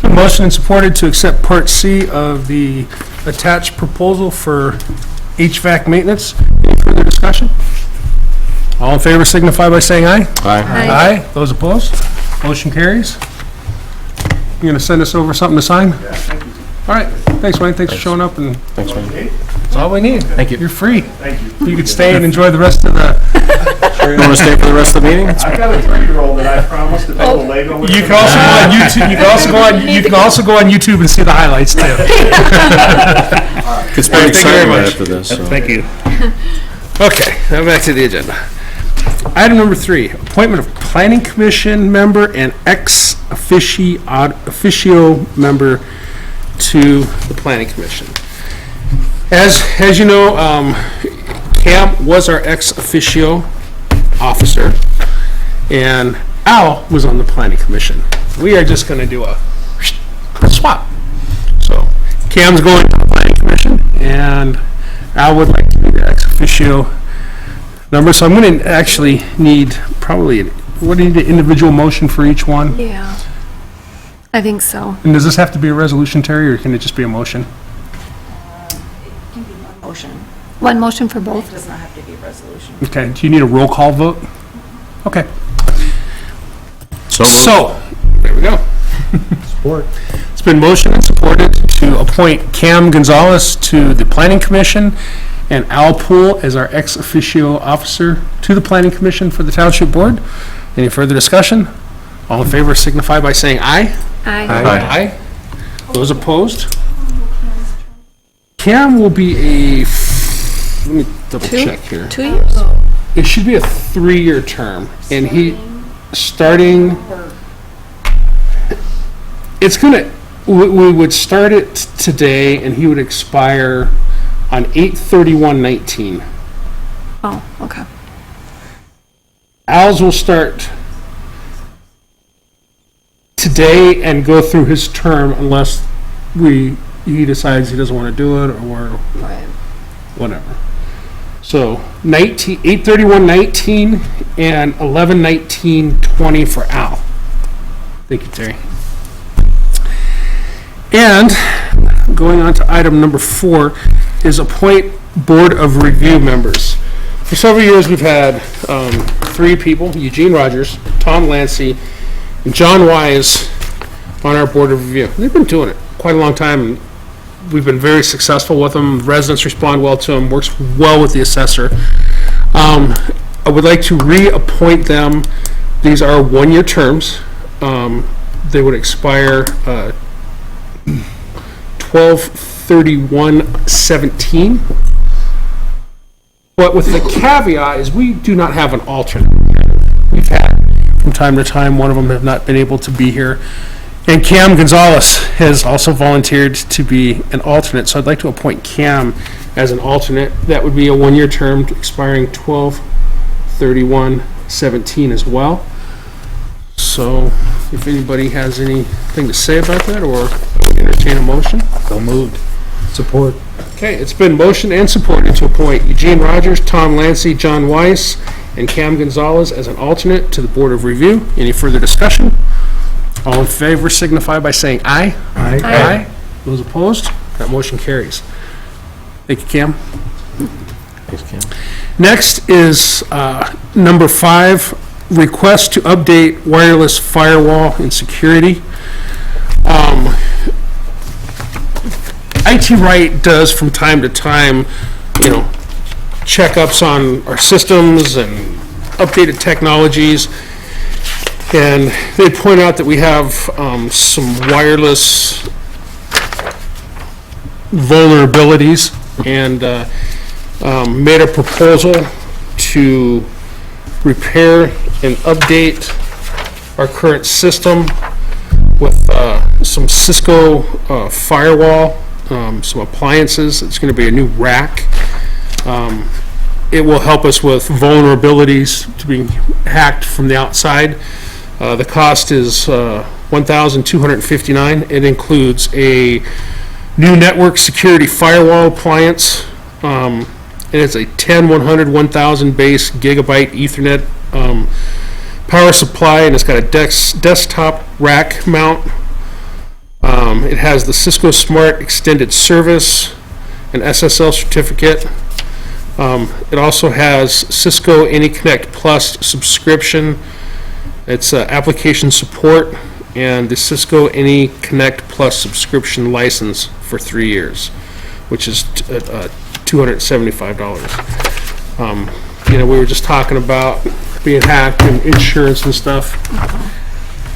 Motion and supported to accept Part C of the attached proposal for HVAC maintenance. Any further discussion? All in favor signify by saying aye. Aye. Aye. Those opposed? Motion carries. You're going to send us over something to sign? Yeah, thank you. All right. Thanks, Wayne. Thanks for showing up, and Thanks, man. Hey, that's all we need. Thank you. You're free. thank you. You can stay and enjoy the rest of the... You want to stay for the rest of the meeting? I've got a 3-year-old that I promised to build a Lego with. You can also go on YouTube. You can also go on YouTube and see the highlights too. It's pretty Thank you very exciting right much. after this. so. Thank you. Okay, now back to the agenda. Item number 3, appointment of planning commission member and ex officio member to the planning commission. As you know, Cam was our ex officio officer, and Al was on the planning commission. We are just going to do a swap. So Cam's going to the planning commission, and Al would like to be the ex officio number. So I'm going to actually need probably, what do you need, an individual motion for each one? Yeah. I think so. And does this have to be a resolution, Terry, or can it just be a motion? Can be one motion. One motion for It both? does not have to be a resolution. Okay, do you need a roll call vote? Okay, So moved. so, there we go. Support. It's been motioned and supported to appoint Cam Gonzalez to the planning commission and Al Poole as our ex officio officer to the planning commission for the township board. Any further discussion? All in favor signify by saying aye. Aye. Aye. Those opposed? Cam will be let me double check here. 2 years? It should be a 3-year term, and it's gonna, we would start it today, and he would expire on 8/31/19. Oh, okay. Al's will start today and go through his term unless he decides he doesn't want to do it or Right. whatever. So 8/31/19 and 11/19/20 for Al. Thank you, Terry. And going on to item number 4 is appoint Board of Review members. For several years, we've had 3 people, Eugene Rogers, Tom Lancy, and John Wise on our Board of Review. They've been doing it quite a long time, and we've been very successful with them. Residents respond well to them, works well with the assessor. I would like to reappoint them. These are 1-year terms. They would expire 12/31/17. But with the caveat is we do not have an alternate. We've had, from time to time, one of them have not been able to be here. And Cam Gonzalez has also volunteered to be an alternate, so I'd like to appoint Cam as an alternate. That would be a 1-year term expiring 12/31/17 as well. So if anybody has anything to say about that, or entertain a motion? So moved. Support. Okay, it's been motioned and supported to appoint Eugene Rogers, Tom Lancy, John Weiss, and Cam Gonzalez as an alternate to the Board of Review. Any further discussion? All in favor signify by saying aye. Aye. Aye. Those opposed? That motion carries. Thank you, Cam. Thanks, Cam. Next is number 5, request to update wireless firewall and security. IT Right does from time to time, checkups on our systems and updated technologies. And they point out that we have some wireless vulnerabilities, and made a proposal to repair and update our current system with some Cisco firewall, some appliances. It's going to be a new rack. It will help us with vulnerabilities to being hacked from the outside. The cost is $1,259. It includes a new network security firewall appliance. And it's a 10-100-1000 base gigabyte Ethernet power supply, and it's got a desktop rack mount. It has the Cisco Smart Extended Service, an SSL certificate. It also has Cisco AnyConnect Plus subscription. It's application support, and the Cisco AnyConnect Plus subscription license for 3 years, which is $275. We were just talking about being hacked and insurance and stuff.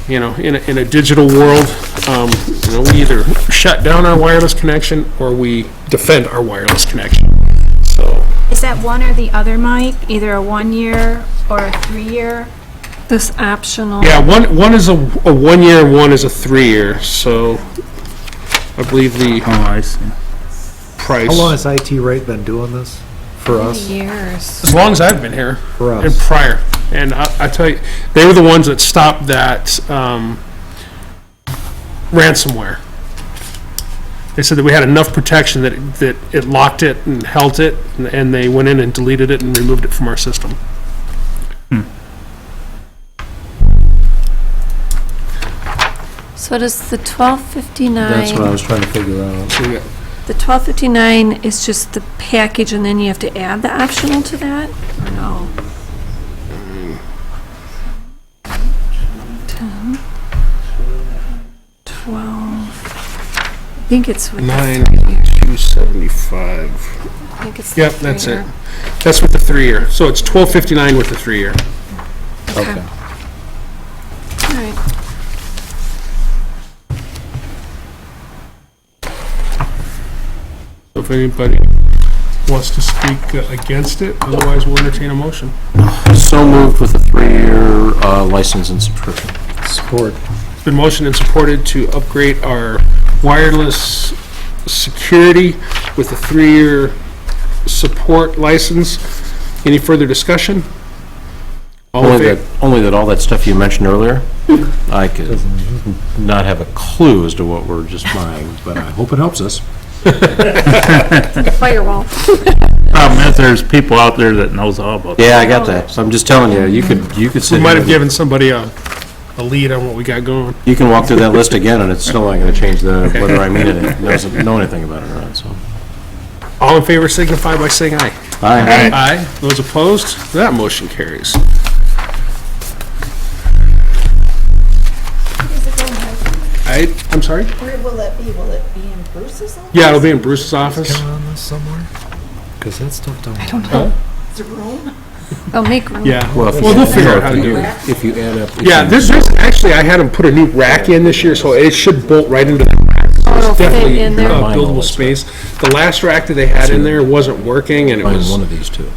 In a digital world, we either shut down our wireless connection or we defend our wireless connection. So Is that one or the other, Mike? Either a 1 year or a 3 year? This optional. yeah, one is a 1 year and one is a 3 year. So I believe the Oh, I see. price. How long has IT Right been doing this for us? Years. As long as I've been here. For us. And prior. And I tell you, they were the ones that stopped that ransomware. They said that we had enough protection that it locked it and held it, and they went in and deleted it and removed it from our system. So does the 1259? That's what I was trying to figure out. So we got The 1259 is just the package, and then you have to add the optional to that? Or no? 10, 12. I think it's with the 9,275. I think it's the Yep, that's it. 3-year. That's with the 3 year. So it's $12.59 with the 3 year. Okay. All right. So if anybody wants to speak against it, otherwise we'll entertain a motion. So moved with a 3-year license and subscription. Support. It's been motioned and supported to upgrade our wireless security with a 3-year support license. Any further discussion? All in favor? Only that all that stuff you mentioned earlier, I could not have a clue as to what we're just buying, but I hope it helps us. Firewall. Problem is, there's people out there that knows all about that. Yeah, I got that. So I'm just telling you, you could sit We might have here, given somebody a lead on what we got going. you can walk through that list again, and it's still not going to change whether I mean it, know anything about it or not, so. All in favor signify by saying aye. Aye. Aye. Those opposed? That motion carries. I'm sorry? Where will it be? Will it be in Bruce's office? Yeah, it'll be in Bruce's office. Count on this somewhere? Because that stuff don't. I don't know. Is there room? They'll make room. Yeah. Well, if Well, you- they'll figure out how to do it. If you add up. Yeah, there's actually, I had them put a new rack in this year, so it should bolt right into the rack. Oh, it'll It's fit definitely in there. buildable space. The last rack that they had in there wasn't working, and it Buying was, one of these two.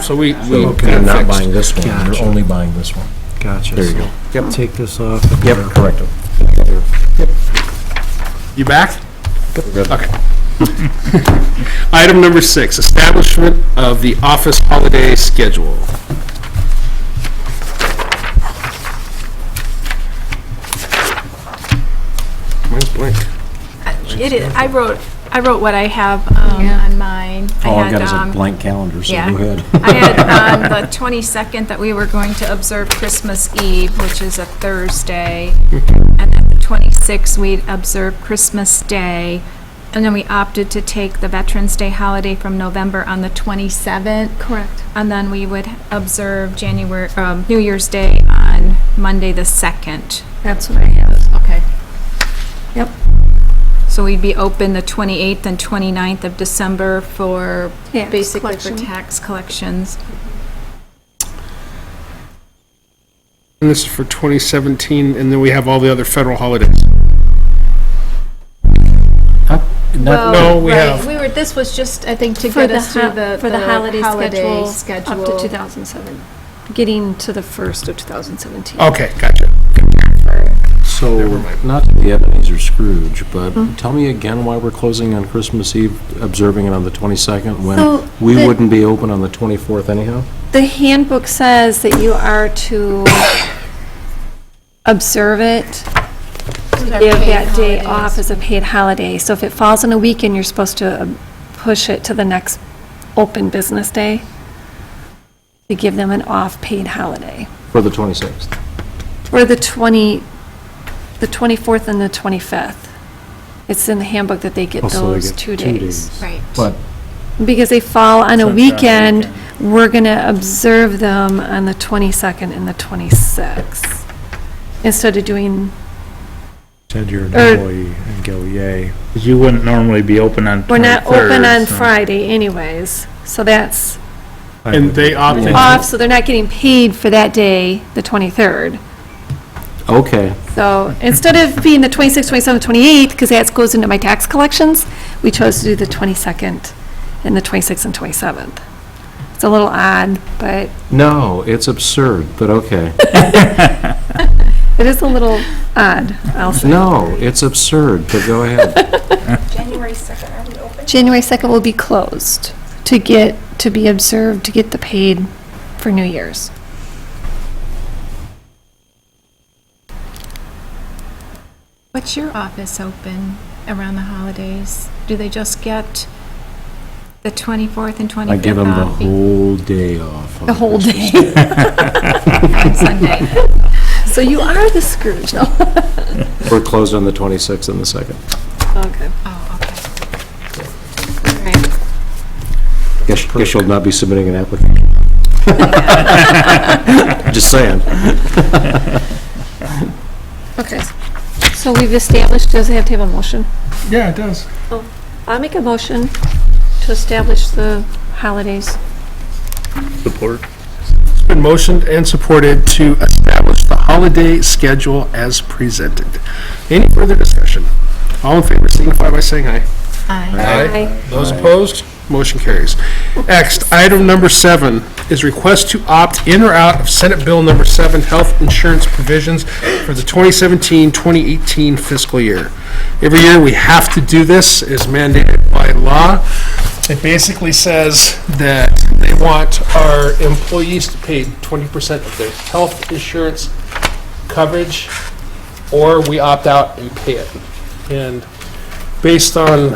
so we So got you're it not fixed. buying this one, Gotcha. you're only buying this one. Gotcha. There you go. Yep. Take this off. and Yep, we're- correct. You back? Good. Okay. Item number 6, establishment of the office holiday schedule. Mine's blank. It is, I wrote what I have Yeah. on mine. All I've got is a had, blank calendar, so yeah. go ahead. I had on the 22nd that we were going to observe Christmas Eve, which is a Thursday. And then the 26th, we'd observe Christmas Day. And then we opted to take the Veterans Day holiday from November on the 27th. Correct. And then we would observe New Year's Day on Monday the 2nd. That's what I have. Okay. Yep. So we'd be open the 28th and 29th of December for, Tax basically for collection. tax collections. And this is for 2017, and then we have all the other federal holidays. No, we right, have- We were, this was just, I think, to For get the us through the for the holiday schedule schedule. up to 2007, getting to the 1st of 2017. Okay, gotcha. So, Never mind. not to be Ebenezer Scrooge, but tell me again why we're closing on Christmas Eve, observing it on the 22nd, when So we the- wouldn't be open on the 24th anyhow? The handbook says that you are to observe it, give that day off as a paid holiday. So if it falls on a weekend, you're supposed to push it to the next open business day to give them an off-paid holiday. For the 26th? Or the 24th and the 25th. It's in the handbook that they get Oh, so they those get 2 2 days. Right. But Because they fall on a Sunshine weekend, weekend. we're going to observe them on the 22nd and the 26th, instead of doing, Send your Or- employee and go, yay. You wouldn't normally be open on 23rd. we're not open on so- Friday anyways. So that's And they opted, off, so they're not getting paid for that day, the 23rd. okay, So instead of being the 26th, 27th, 28th, because that goes into my tax collections, we chose to do the 22nd and the 26th and 27th. It's a little odd, but no, it's absurd, but okay. it is a little odd, I'll say. No, it's absurd, but go ahead. January 2nd, are we open? January 2nd will be closed to be observed, to get the paid for New Year's. What's your office open around the holidays? Do they just get the 24th and 25th I give them the off whole day off. on The whole Christmas. day. on Sunday? So you are the Scrooge, no? We're closed on the 26th and the 2nd. Okay. Oh, okay. All right. Guess you'll not be submitting an application. Just saying. Okay. So we've established, does it have to have a motion? yeah, it does. I'll make a motion to establish the holidays. Support. It's been motioned and supported to establish the holiday schedule as presented. Any further discussion? All in favor signify by saying aye. Aye. Those opposed, motion carries. Next, item number 7 is request to opt in or out of Senate Bill number 7, health insurance provisions for the 2017-2018 fiscal year. Every year, we have to do this, as mandated by law. It basically says that they want our employees to pay 20% of their health insurance coverage, or we opt out and pay it. And based on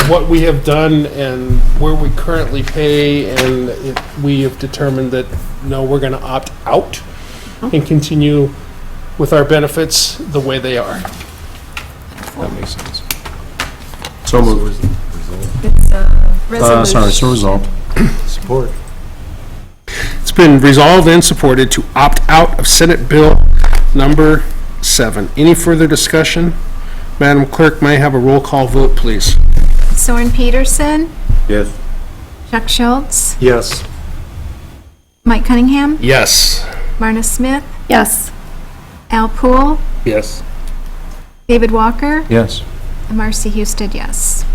what we have done and where we currently pay, and we have determined that, no, we're going to opt out and continue with our benefits the way they are. That makes sense. So moved. It's a resolution. Sorry, so resolved. Support. It's been resolved and supported to opt out of Senate Bill number 7. Any further discussion? Madam Clerk, may I have a roll call vote, please? Soren Peterson, Yes. Chuck Schultz, Yes. Mike Cunningham, Yes. Marna Smith, Yes. Al Poole, Yes. David Walker, Yes. and Marcy Houston, yes.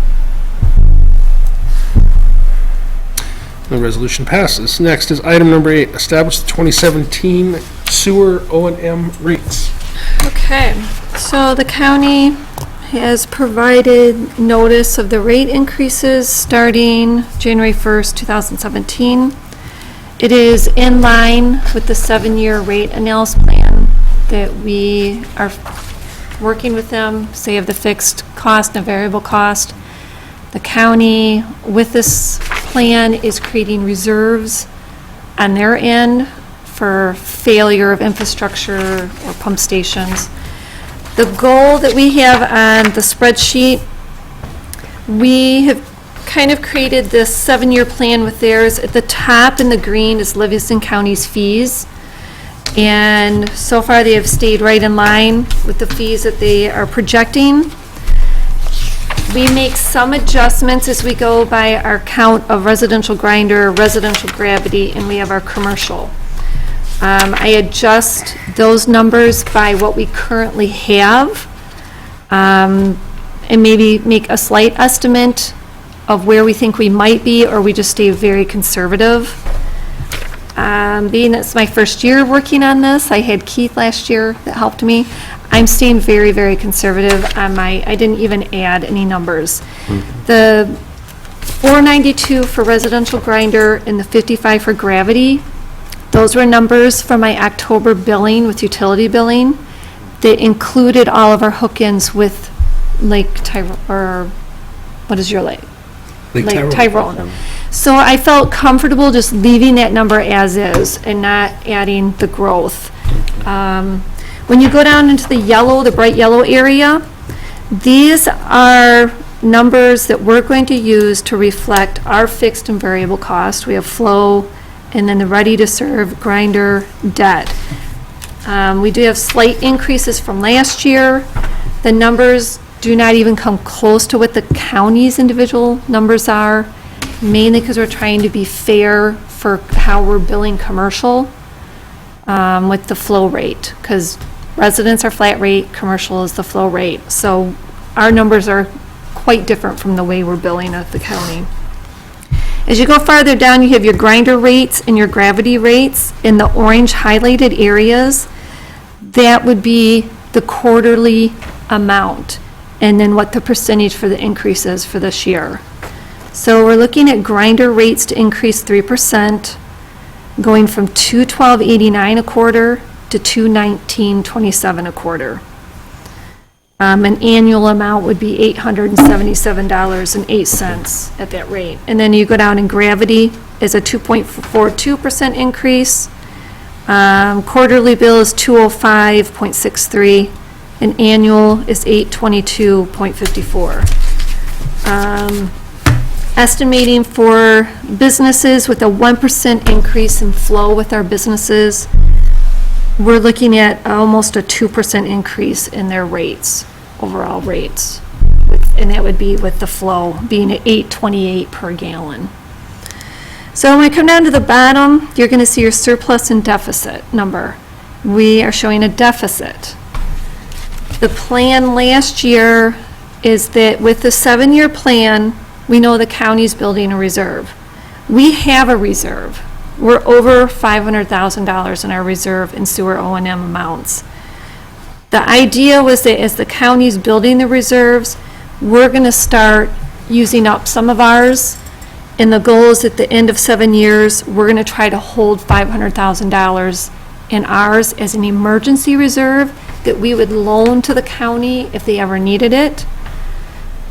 The resolution passes. Next is item number 8, establish the 2017 sewer O&M rates. Okay, so the county has provided notice of the rate increases starting January 1st, 2017. It is in line with the 7-year rate analysis plan that we are working with them, so you have the fixed cost and variable cost. The county, with this plan, is creating reserves on their end for failure of infrastructure or pump stations. The goal that we have on the spreadsheet, we have kind of created this 7-year plan with theirs. At the top in the green is Livingston County's fees. And so far, they have stayed right in line with the fees that they are projecting. We make some adjustments as we go by our count of residential grinder, residential gravity, and we have our commercial. I adjust those numbers by what we currently have, and maybe make a slight estimate of where we think we might be, or we just stay very conservative. Being it's my first year working on this, I had Keith last year that helped me. I'm staying very, very conservative on I didn't even add any numbers. The 492 for residential grinder and the 55 for gravity, those were numbers from my October billing with utility billing that included all of our hook-ins with Lake Tyrone, or what is your lake? Lake Tyrone. So I felt comfortable just leaving that number as is and not adding the growth. When you go down into the yellow, the bright yellow area, these are numbers that we're going to use to reflect our fixed and variable cost. We have flow, and then the ready-to-serve grinder debt. We do have slight increases from last year. The numbers do not even come close to what the county's individual numbers are, mainly because we're trying to be fair for how we're billing commercial with the flow rate, because residents are flat rate, commercial is the flow rate. So our numbers are quite different from the way we're billing at the county. As you go farther down, you have your grinder rates and your gravity rates in the orange highlighted areas. That would be the quarterly amount, and then what the percentage for the increase is for this year. So we're looking at grinder rates to increase 3%, going from $212.89 a quarter to $219.27 a quarter. An annual amount would be $877.08 at that rate. And then you go down in gravity is a 2.42% increase. Quarterly bill is $205.63. And annual is $822.54. Estimating for businesses with a 1% increase in flow with our businesses, we're looking at almost a 2% increase in their rates, overall rates. And that would be with the flow being at $8.28 per gallon. So when we come down to the bottom, you're going to see your surplus and deficit number. We are showing a deficit. The plan last year is that with the 7-year plan, we know the county's building a reserve. We have a reserve. We're over $500,000 in our reserve in sewer O&M amounts. The idea was that as the county's building the reserves, we're going to start using up some of ours, and the goal is at the end of 7 years, we're going to try to hold $500,000 in ours as an emergency reserve that we would loan to the county if they ever needed it.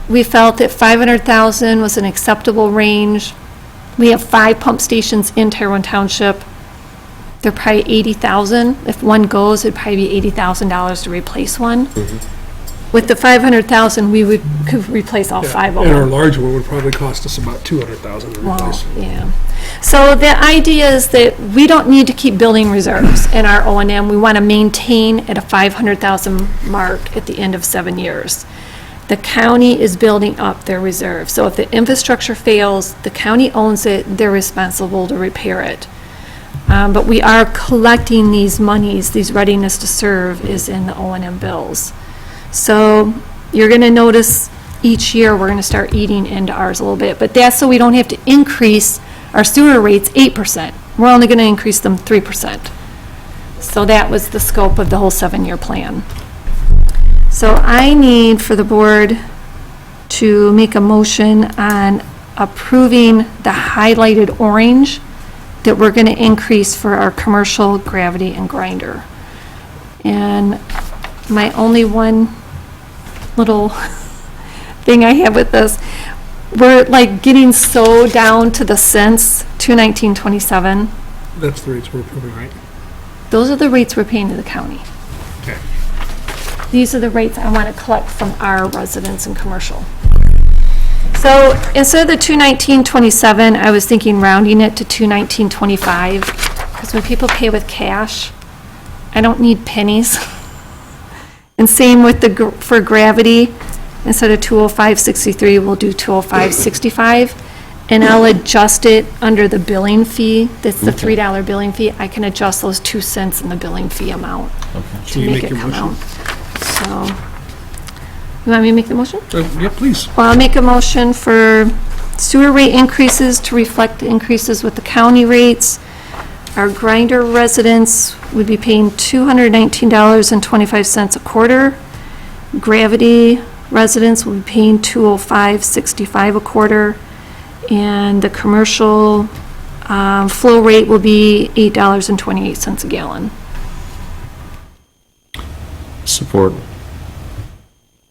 We felt that $500,000 was an acceptable range. We have 5 pump stations in Tyrone Township. They're probably $80,000. If one goes, it'd probably be $80,000 to replace one. With the $500,000, we could replace all 5 of And them. our large one would probably cost us about $200,000 to Well, replace. yeah. So the idea is that we don't need to keep building reserves in our O&M. We want to maintain at a $500,000 mark at the end of 7 years. The county is building up their reserve. So if the infrastructure fails, the county owns it, they're responsible to repair it. But we are collecting these monies, these readiness to serve is in the O&M bills. So you're going to notice each year we're going to start eating into ours a little bit, but that's so we don't have to increase our sewer rates 8%. We're only going to increase them 3%. So that was the scope of the whole 7-year plan. So I need for the board to make a motion on approving the highlighted orange that we're going to increase for our commercial gravity and grinder. And my only one little thing I have with this, we're like getting so down to the cents, $219.27. That's the rates we're approving, right? Those are the rates we're paying to the county. Okay. These are the rates I want to collect from our residents and commercial. So instead of the $219.27, I was thinking rounding it to $219.25, because when people pay with cash, I don't need pennies. And same with for gravity, Instead of 205.63, we'll do 205.65. And I'll adjust it under the billing fee. That's the $3 billing fee. I can adjust those 2 cents in the billing fee amount to Can you make make it your come motion? out. So, you want me to make the motion? Yeah, please. Well, I'll make a motion for sewer rate increases to reflect the increases with the county rates. Our grinder residents would be paying $219.25 a quarter. Gravity residents will be paying $205.65 a quarter. And the commercial flow rate will be $8.28 a gallon. Support.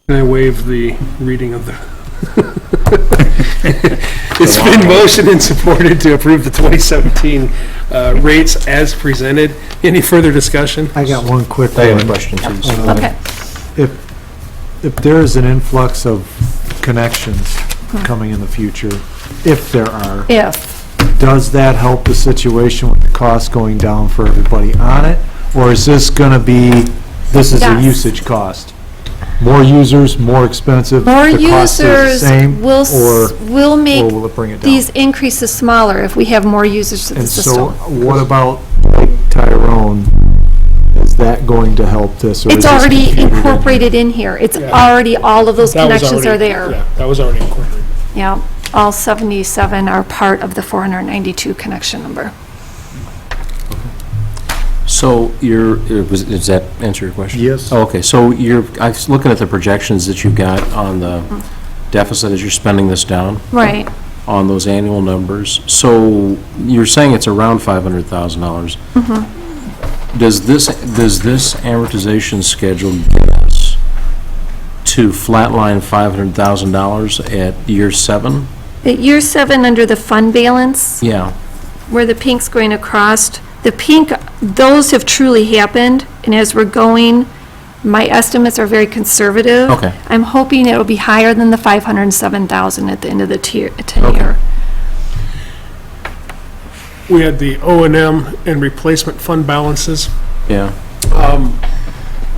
Can I waive the reading of the? It's been motioned and supported to approve the 2017 rates as presented. Any further discussion? I got one quick I have a one. question too. so- Okay. If there is an influx of connections coming in the future, if there are, If, does that help the situation with the cost going down for everybody on it? Or is this gonna be, this is a Yes. usage cost? More users, more expensive? more the cost stays the users same, will, or will make or will it bring it down? these increases smaller if we have more users to the And so, system. what about Lake Tyrone? Is that going to help this? Or is It's this already computed in? incorporated in here. It's Yeah. already, all of those That was connections are already- there. Yeah, that was already incorporated. Yeah, all 77 are part of the 492 connection number. So does that answer your question? Yes. Oh, okay, so I was looking at the projections that you've got on the deficit as you're spending this down, Right. on those annual numbers. So you're saying it's around $500,000. Does this amortization schedule get us to flatline $500,000 at year 7? At year 7, under the fund balance, Yeah, where the pink's going across, the pink, those have truly happened, and as we're going, my estimates are very conservative. Okay. I'm hoping it'll be higher than the 507,000 at the end of the tenure. Okay. We had the O&M and replacement fund balances yeah,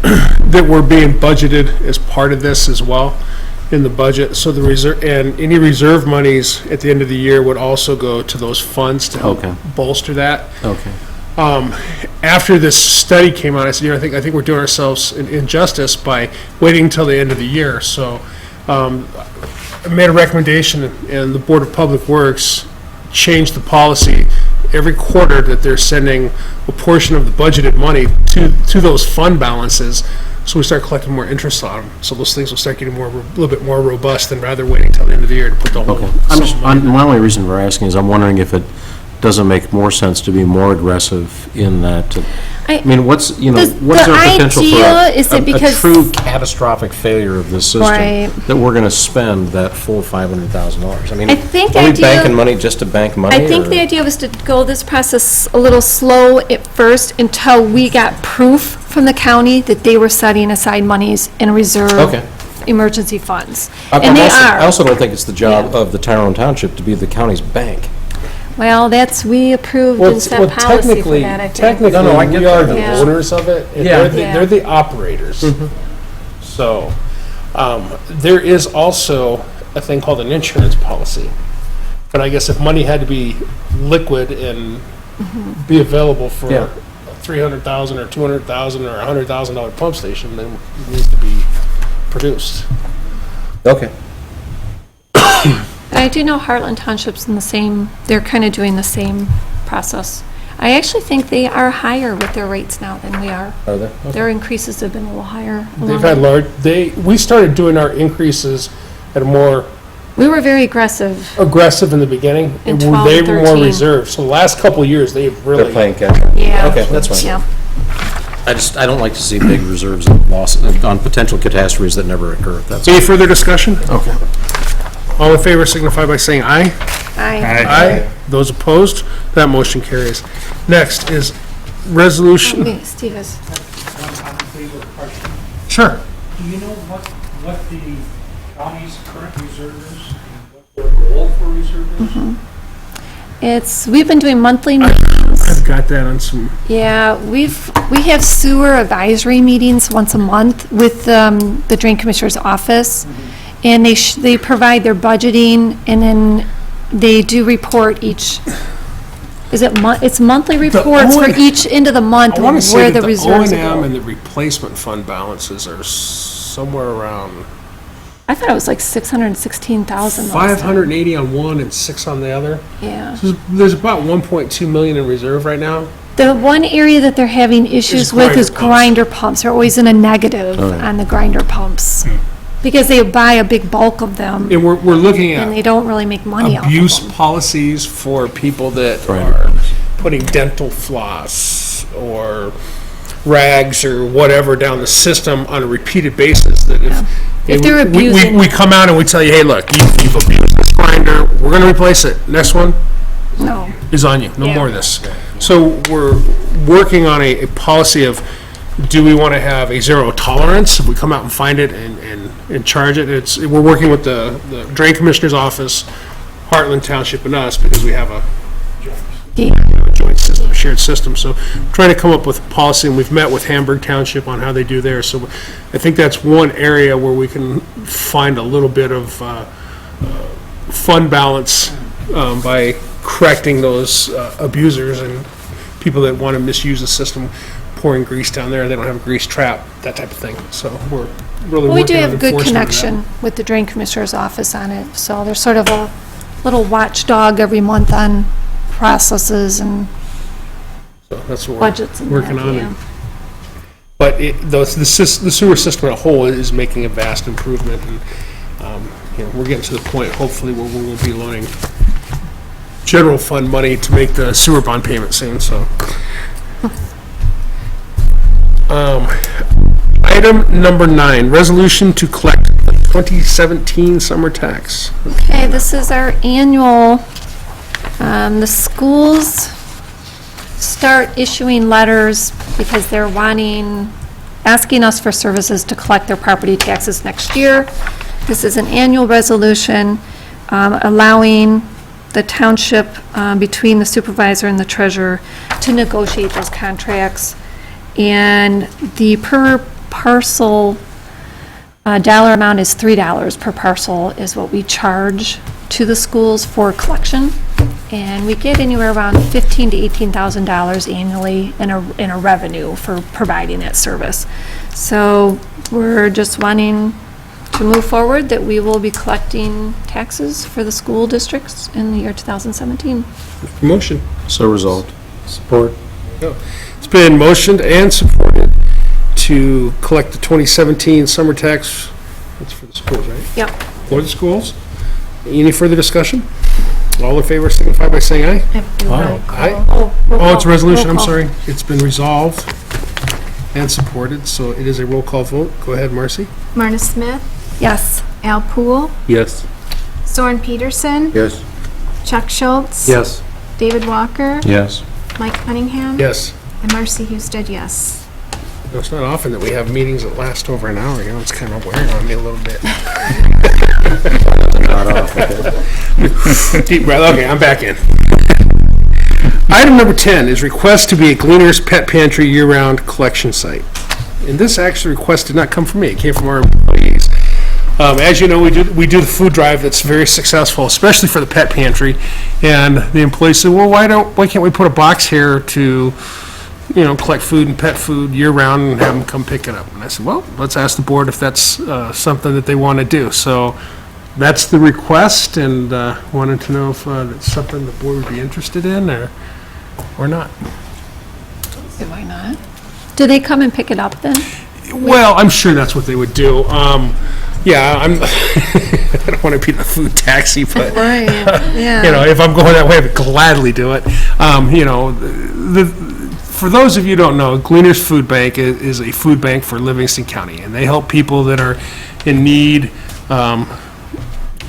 that were being budgeted as part of this as well in the budget. So the reserve, and any reserve monies at the end of the year would also go to those funds to help Okay. bolster that. okay. After this study came out, I said, I think we're doing ourselves an injustice by waiting until the end of the year. So I made a recommendation, and the Board of Public Works changed the policy every quarter that they're sending a portion of the budgeted money to those fund balances, so we start collecting more interest on them. So those things will start getting a little bit more robust than rather waiting till the end of the year to put the whole. Okay. sum of money. My only reason for asking is I'm wondering if it doesn't make more sense to be more aggressive in that. I mean, what's our potential for idea is that a because- true catastrophic failure of this system? Right. That we're going to spend that full $500,000? I mean, I think the are we idea- banking money just to bank money? I think or- the idea was to go this process a little slow at first until we got proof from the county that they were setting aside monies in reserve Okay. emergency funds. I And they I are. also don't think it's the job of the Tyrone Township to be the county's bank. Well, we approved and set policy for that, I think. Technically, No, I get we are that. the Yeah. owners of it, and Yeah. they're the operators. So, there is also a thing called an insurance policy. But I guess if money had to be liquid and be available for Yeah. $300,000 or $200,000 or $100,000 pump station, then it needs to be produced. Okay. I do know Heartland Township's in the same, they're kind of doing the same process. I actually think they are higher with their rates now than we are. Are there? Okay. Their increases have been a little higher. They've had we started doing our increases at a more We were very aggressive. aggressive in the beginning. In and 12 they and were more 13. reserved. So the last couple of years, they've really. They're playing catch up. Yeah. Okay, that's fine. Yeah. I don't like to see big reserves and loss on potential catastrophes that never occur. That's Any further discussion? okay. All in favor signify by saying aye. Aye. Those opposed, that motion carries. Next is resolution. Okay, Steve is. Sure. Do you know what the county's current reserve is? And what their goal for reserve is? We've been doing monthly meetings. I've got that on some. Yeah, we have sewer advisory meetings once a month with the Drain Commissioner's office. And they provide their budgeting, and then they do report each, it's monthly reports for each end of the month I want to where say the that the reserves O&M go. and the replacement fund balances are somewhere around I thought it was like 616,000. 580 on one and 6 on the other. Yeah. So there's about 1.2 million in reserve right now. The one area that they're having issues with is grinder pumps. They're always in a negative on the grinder pumps. Because they buy a big bulk of them, And we're looking and they at don't really make money off of abuse them. policies for people that Grinder are pumps. putting dental floss or rags or whatever down the system on a repeated basis, that If they're abusing- we come out and we tell you, hey, look, you've abused this grinder, we're gonna replace it. Next one No. is on you, no Yeah. more of this. So we're working on a policy of, do we want to have a zero tolerance? If we come out and find it and charge it, we're working with the Drain Commissioner's Office, Heartland Township and us, because we have a joint system, shared system. So trying to come up with a policy, and we've met with Hamburg Township on how they do theirs. So I think that's one area where we can find a little bit of fund balance by correcting those abusers and people that want to misuse the system, pouring grease down there, they don't have a grease trap, that type of thing. So we're really Well, we working do on have good enforcement of that. connection with the Drain Commissioner's Office on it, so there's sort of a little watchdog every month on processes and So that's what we're budgets and working that, on. yeah. But the sewer system as a whole is making a vast improvement, and we're getting to the point, hopefully, where we won't be loaning general fund money to make the sewer bond payment soon, so. Item number 9, resolution to collect 2017 summer tax. Okay, this is our annual, the schools start issuing letters because they're asking us for services to collect their property taxes next year. This is an annual resolution allowing the township, between the supervisor and the treasurer, to negotiate those contracts. And the per parcel dollar amount is $3 per parcel is what we charge to the schools for collection. And we get anywhere around $15,000 to $18,000 annually in a revenue for providing that service. So we're just wanting to move forward that we will be collecting taxes for the school districts in the year 2017. Motion. So resolved. Support. It's been motioned and supported to collect the 2017 summer tax. That's for the schools, right? Yep. For the schools. Any further discussion? All in favor signify by saying aye. Aye. Oh, it's a resolution, I'm sorry. It's been resolved and supported, so it is a roll call vote. Go ahead, Marcy. Marta Smith, Yes. Al Poole, Yes. Soren Peterson, Yes. Chuck Schultz. Yes. David Walker, Yes. Mike Cunningham. Yes. And Marcy Husted, yes. It's not often that we have meetings that last over an hour, it's kind of wearing on me a little bit. Not off. Okay. Deep breath, okay, I'm back in. Item number 10 is request to be a Gleaner's Pet Pantry year-round collection site. And this actually request did not come from me, it came from our employees. As you know, we do the food drive that's very successful, especially for the pet pantry. And the employees said, well, why can't we put a box here to, collect food and pet food year-round and have them come pick it up? And I said, well, let's ask the board if that's something that they want to do. So that's the request, and wanted to know if that's something the board would be interested in or not. Why not? Do they come and pick it up then? Well, I'm sure that's what they would do. Yeah, I don't want to be the food taxi, but Right, yeah. if I'm going that way, I would gladly do it. For those of you who don't know, Gleaner's Food Bank is a food bank for Livingston County, and they help people that are in need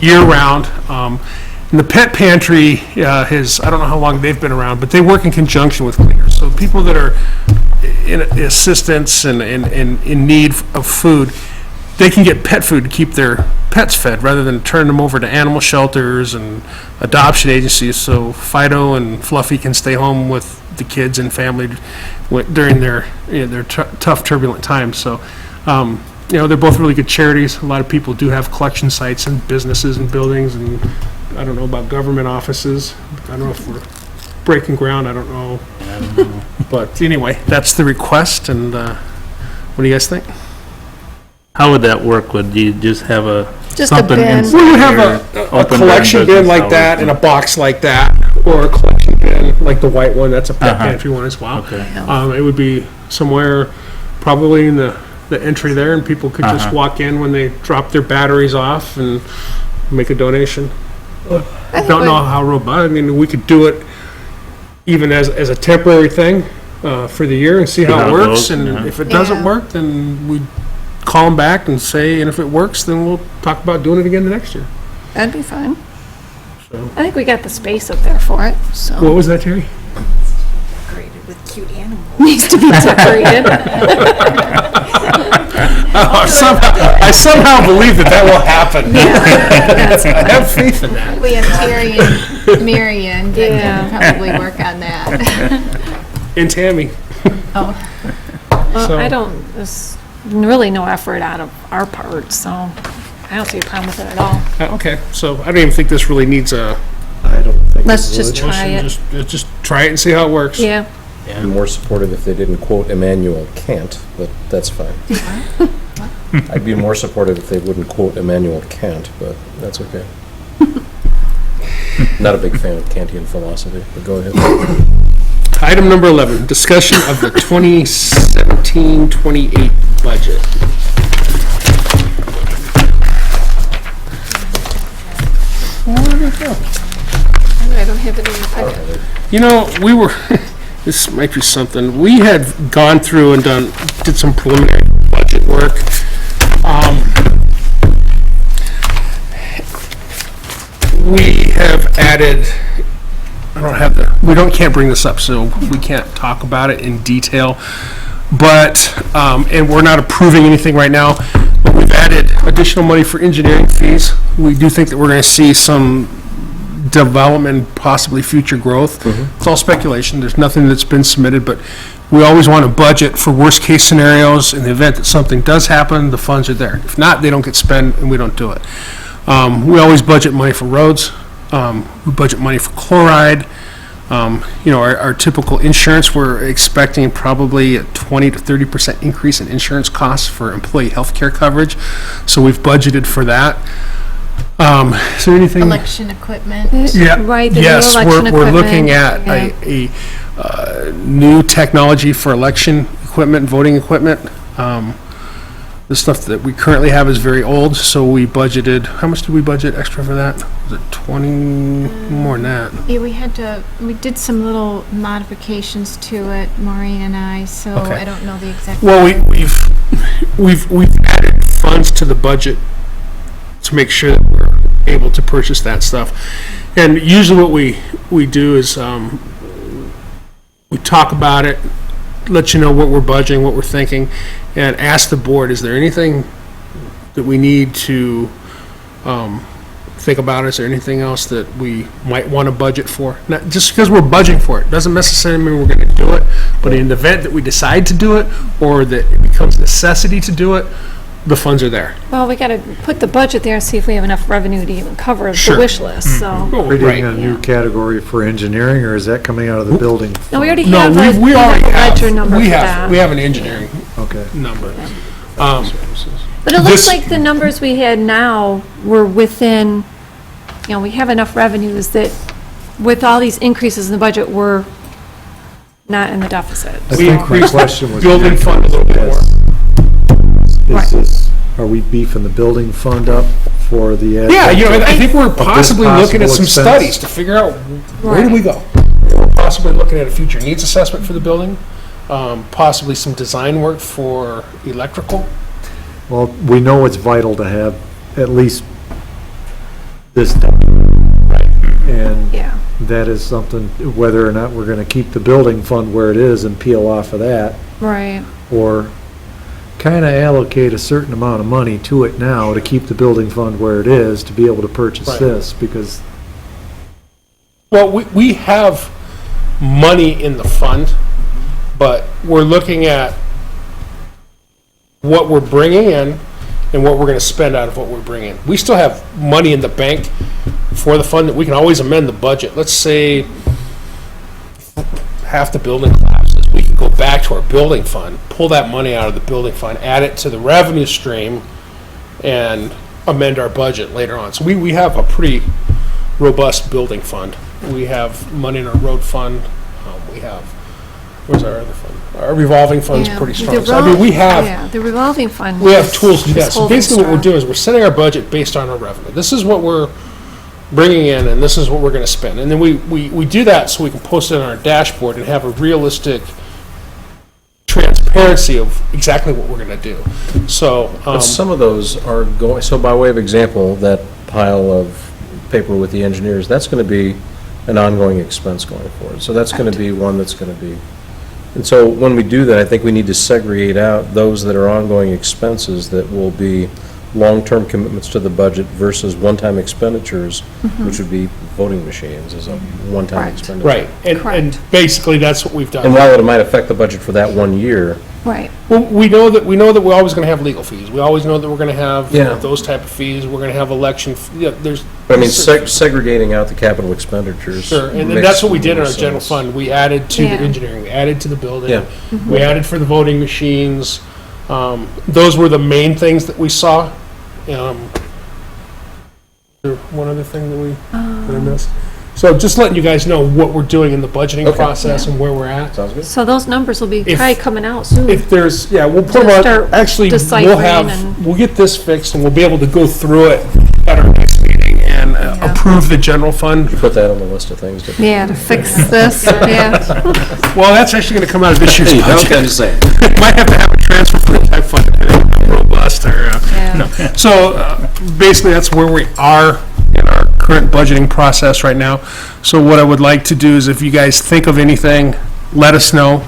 year-round. And the pet pantry I don't know how long they've been around, but they work in conjunction with Gleaner's. So people that are in assistance and in need of food, they can get pet food to keep their pets fed rather than turn them over to animal shelters and adoption agencies, so Fido and Fluffy can stay home with the kids and family during their tough, turbulent times. So they're both really good charities. A lot of people do have collection sites and businesses and buildings, and I don't know about government offices. I don't know if we're breaking ground, I don't know. But anyway, that's the request, and what do you guys think? How would that work? Would you just have Just a something bin. inside We would have your a open collection bin business like hours? that, and a box like that, or a collection bin like the white one, that's a pet Uh-huh. pantry one as well. Okay. It would be somewhere probably in the entry there, and people could just Uh-huh. walk in when they drop their batteries off and make a donation. I don't know how robust, I mean, we could do it even as a temporary thing for the year and see how it works, goes, and yeah. if it doesn't Yeah. work, then we call them back and say, and if it works, then we'll talk about doing it again the next year. That'd be fine. So- I think we got the space up there for it, so. What was that, Terry? Decorated with cute animals. Needs to be decorated. I somehow believe that will happen. I have faith in that. We have Terry and Marion that Yeah. can probably work on that. And Tammy. Oh, Well, So- I don't, there's really no effort out of our part, so I don't see a problem with it at all. Okay, so I don't even think this really needs a I don't think. Let's it just would. try it. Just try it and see how it works. Yeah, I'd be more supportive if they didn't quote Immanuel Kant, but that's fine. I'd be more supportive if they wouldn't quote Immanuel Kant, but that's okay. Not a big fan of Kantian philosophy, but go ahead. Item number 11, discussion of the 2017-28 budget. I don't have it in the packet. You know, we were, this might be something, we had gone through and did some preliminary budget work. We have added, can't bring this up, so we can't talk about it in detail. But, and we're not approving anything right now, but we've added additional money for engineering fees. We do think that we're going to see some development, possibly future growth. It's all speculation. There's nothing that's been submitted, but we always want to budget for worst-case scenarios. In the event that something does happen, the funds are there. If not, they don't get spent, and we don't do it. We always budget money for roads. We budget money for chloride. Our typical insurance, we're expecting probably a 20 to 30% increase in insurance costs for employee health care coverage. So we've budgeted for that. Is there anything? election equipment. Yeah, Right, the new yes, election we're looking equipment, at yeah. a new technology for election equipment, voting equipment. The stuff that we currently have is very old, so we budgeted, how much did we budget extra for that? Was it 20, more than that? Yeah, we did some little modifications to it, Maureen and I, so Okay. I don't know the exact. Well, we've added funds to the budget to make sure that we're able to purchase that stuff. And usually what we do is, we talk about it, let you know what we're budgeting, what we're thinking, and ask the board, is there anything that we need to think about? Is there anything else that we might want to budget for? Not just because we're budgeting for it, doesn't necessarily mean we're going to do it, but in the event that we decide to do it, or that it becomes a necessity to do it, the funds are there. Well, we gotta put the budget there and see if we have enough revenue to even cover the Sure. wish list, so. Creating a new Yeah. category for engineering, or is that coming out of the building? No, we already No, have a we already have, ledger number for we that. have an engineering Okay. number. But it looks this- like the numbers we had now were within, we have enough revenues that with all these increases in the budget, we're not in the deficit. I We think my increased the question was. building fund a little bit more. Right. Are we beefing the building fund up for the? Yeah, I think we're this possibly looking at possible some expense? studies to figure out where do we go. We're possibly looking at a future needs assessment for the building, possibly some design work for electrical. Well, we know it's vital to have at least this done. And Yeah. that is something, whether or not we're gonna keep the building fund where it is and peel off of that, Right. or kinda allocate a certain amount of money to it now to keep the building fund where it is, to be able to purchase Right. this, because Well, we have money in the fund, but we're looking at what we're bringing in and what we're going to spend out of what we're bringing in. We still have money in the bank for the fund that we can always amend the budget. Let's say half the building collapses. We can go back to our building fund, pull that money out of the building fund, add it to the revenue stream, and amend our budget later on. So we have a pretty robust building fund. We have money in our road fund. We have, where's our other fund? Our revolving fund's Yeah. pretty The strong. So I mean, we have, Yeah, the revolving fund. we have is- tools to do that. is So holding basically what we're strong. doing is we're setting our budget based on our revenue. This is what we're bringing in and this is what we're going to spend. And then we do that so we can post it on our dashboard and have a realistic transparency of exactly what we're going to do. So, But some of those are going, so by way of example, that pile of paper with the engineers, that's going to be an ongoing expense going forward. So that's going to be one that's going to be, and so when we do that, I think we need to segregate out those that are ongoing expenses that will be long-term commitments to the budget versus one-time expenditures, which would be voting machines as a one-time Correct. expenditure. right. And Correct. basically that's what we've done. And while it might affect the budget for that 1 year, Right. Well, we know that we're always going to have legal fees. We always know that we're going to have Yeah. those type of fees. We're going to have election, yeah, there's. but I mean, segregating out the capital expenditures. Sure, and then makes that's what we did in our more general sense. fund. We added to the Yeah. engineering, we added to the building. Yeah. We added for the voting machines. Those were the main things that we saw. There one other thing that I missed? So just letting you guys know what we're doing in the budgeting Okay. process and where we're at. Sounds good. So those numbers will be If- probably coming out soon. If there's, yeah, we'll put To them on, start actually, we'll deciphering have, and- we'll get this fixed and we'll be able to go through it at our next meeting and Yeah. approve the general fund. Put that on the list of things to. Yeah, to fix this, yeah. Well, that's actually gonna come out of this year's budget. I'm just saying. Might have to have a transfer for the type fund, depending on how robust or, Yeah. So basically, that's where we are in our current budgeting process right now. So what I would like to do is if you guys think of anything, let us know.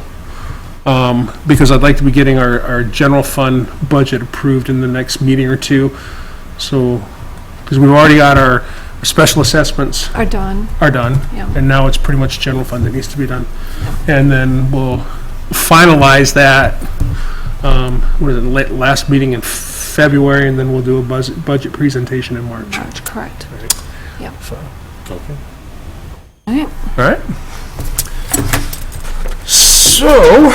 Because I'd like to be getting our general fund budget approved in the next meeting or two. So, because we've already got our special assessments Are done. are done. Yeah. And now it's pretty much general fund that needs to be done. And then we'll finalize that, what is it, last meeting in February, and then we'll do a budget presentation in March. March, correct. Yep. So, All right. all right. So,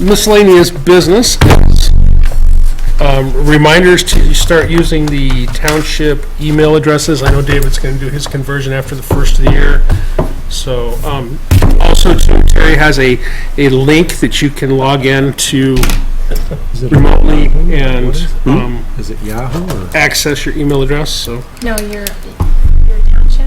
miscellaneous business is, reminders to start using the township email addresses. I know David's gonna do his conversion after the first of the year. So, also too, Terry has a link that you can log in to Is it remotely Yahoo? and, What is it Yahoo or? access your email address, so. No, your township.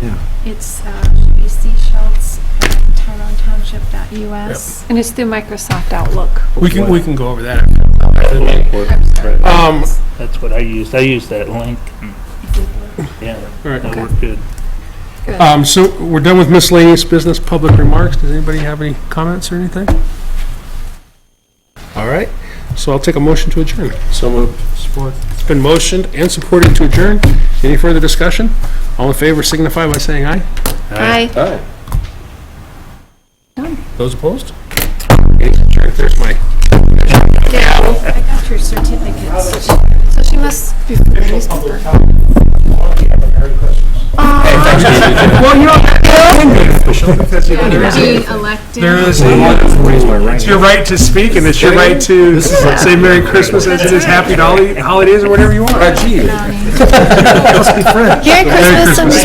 Yeah. It's BC Schultz at TyroneTownship.us. And it's through Microsoft Outlook. We can go over that. That's what I used. I used that link. Yeah, All right. that worked good. So we're done with miscellaneous business, public remarks. Does anybody have any comments or anything? All right, so I'll take a motion to adjourn. So moved. Support. It's been motioned and supported to adjourn. Any further discussion? All in favor signify by saying aye. Aye. Aye. Those opposed? Meeting's adjourned. There's my, I got your certificates. So she must be from the newspaper. Being elected. it's your right to speak and it's your right to say Merry Christmas as it is Happy Holidays or whatever you want. Merry Christmas and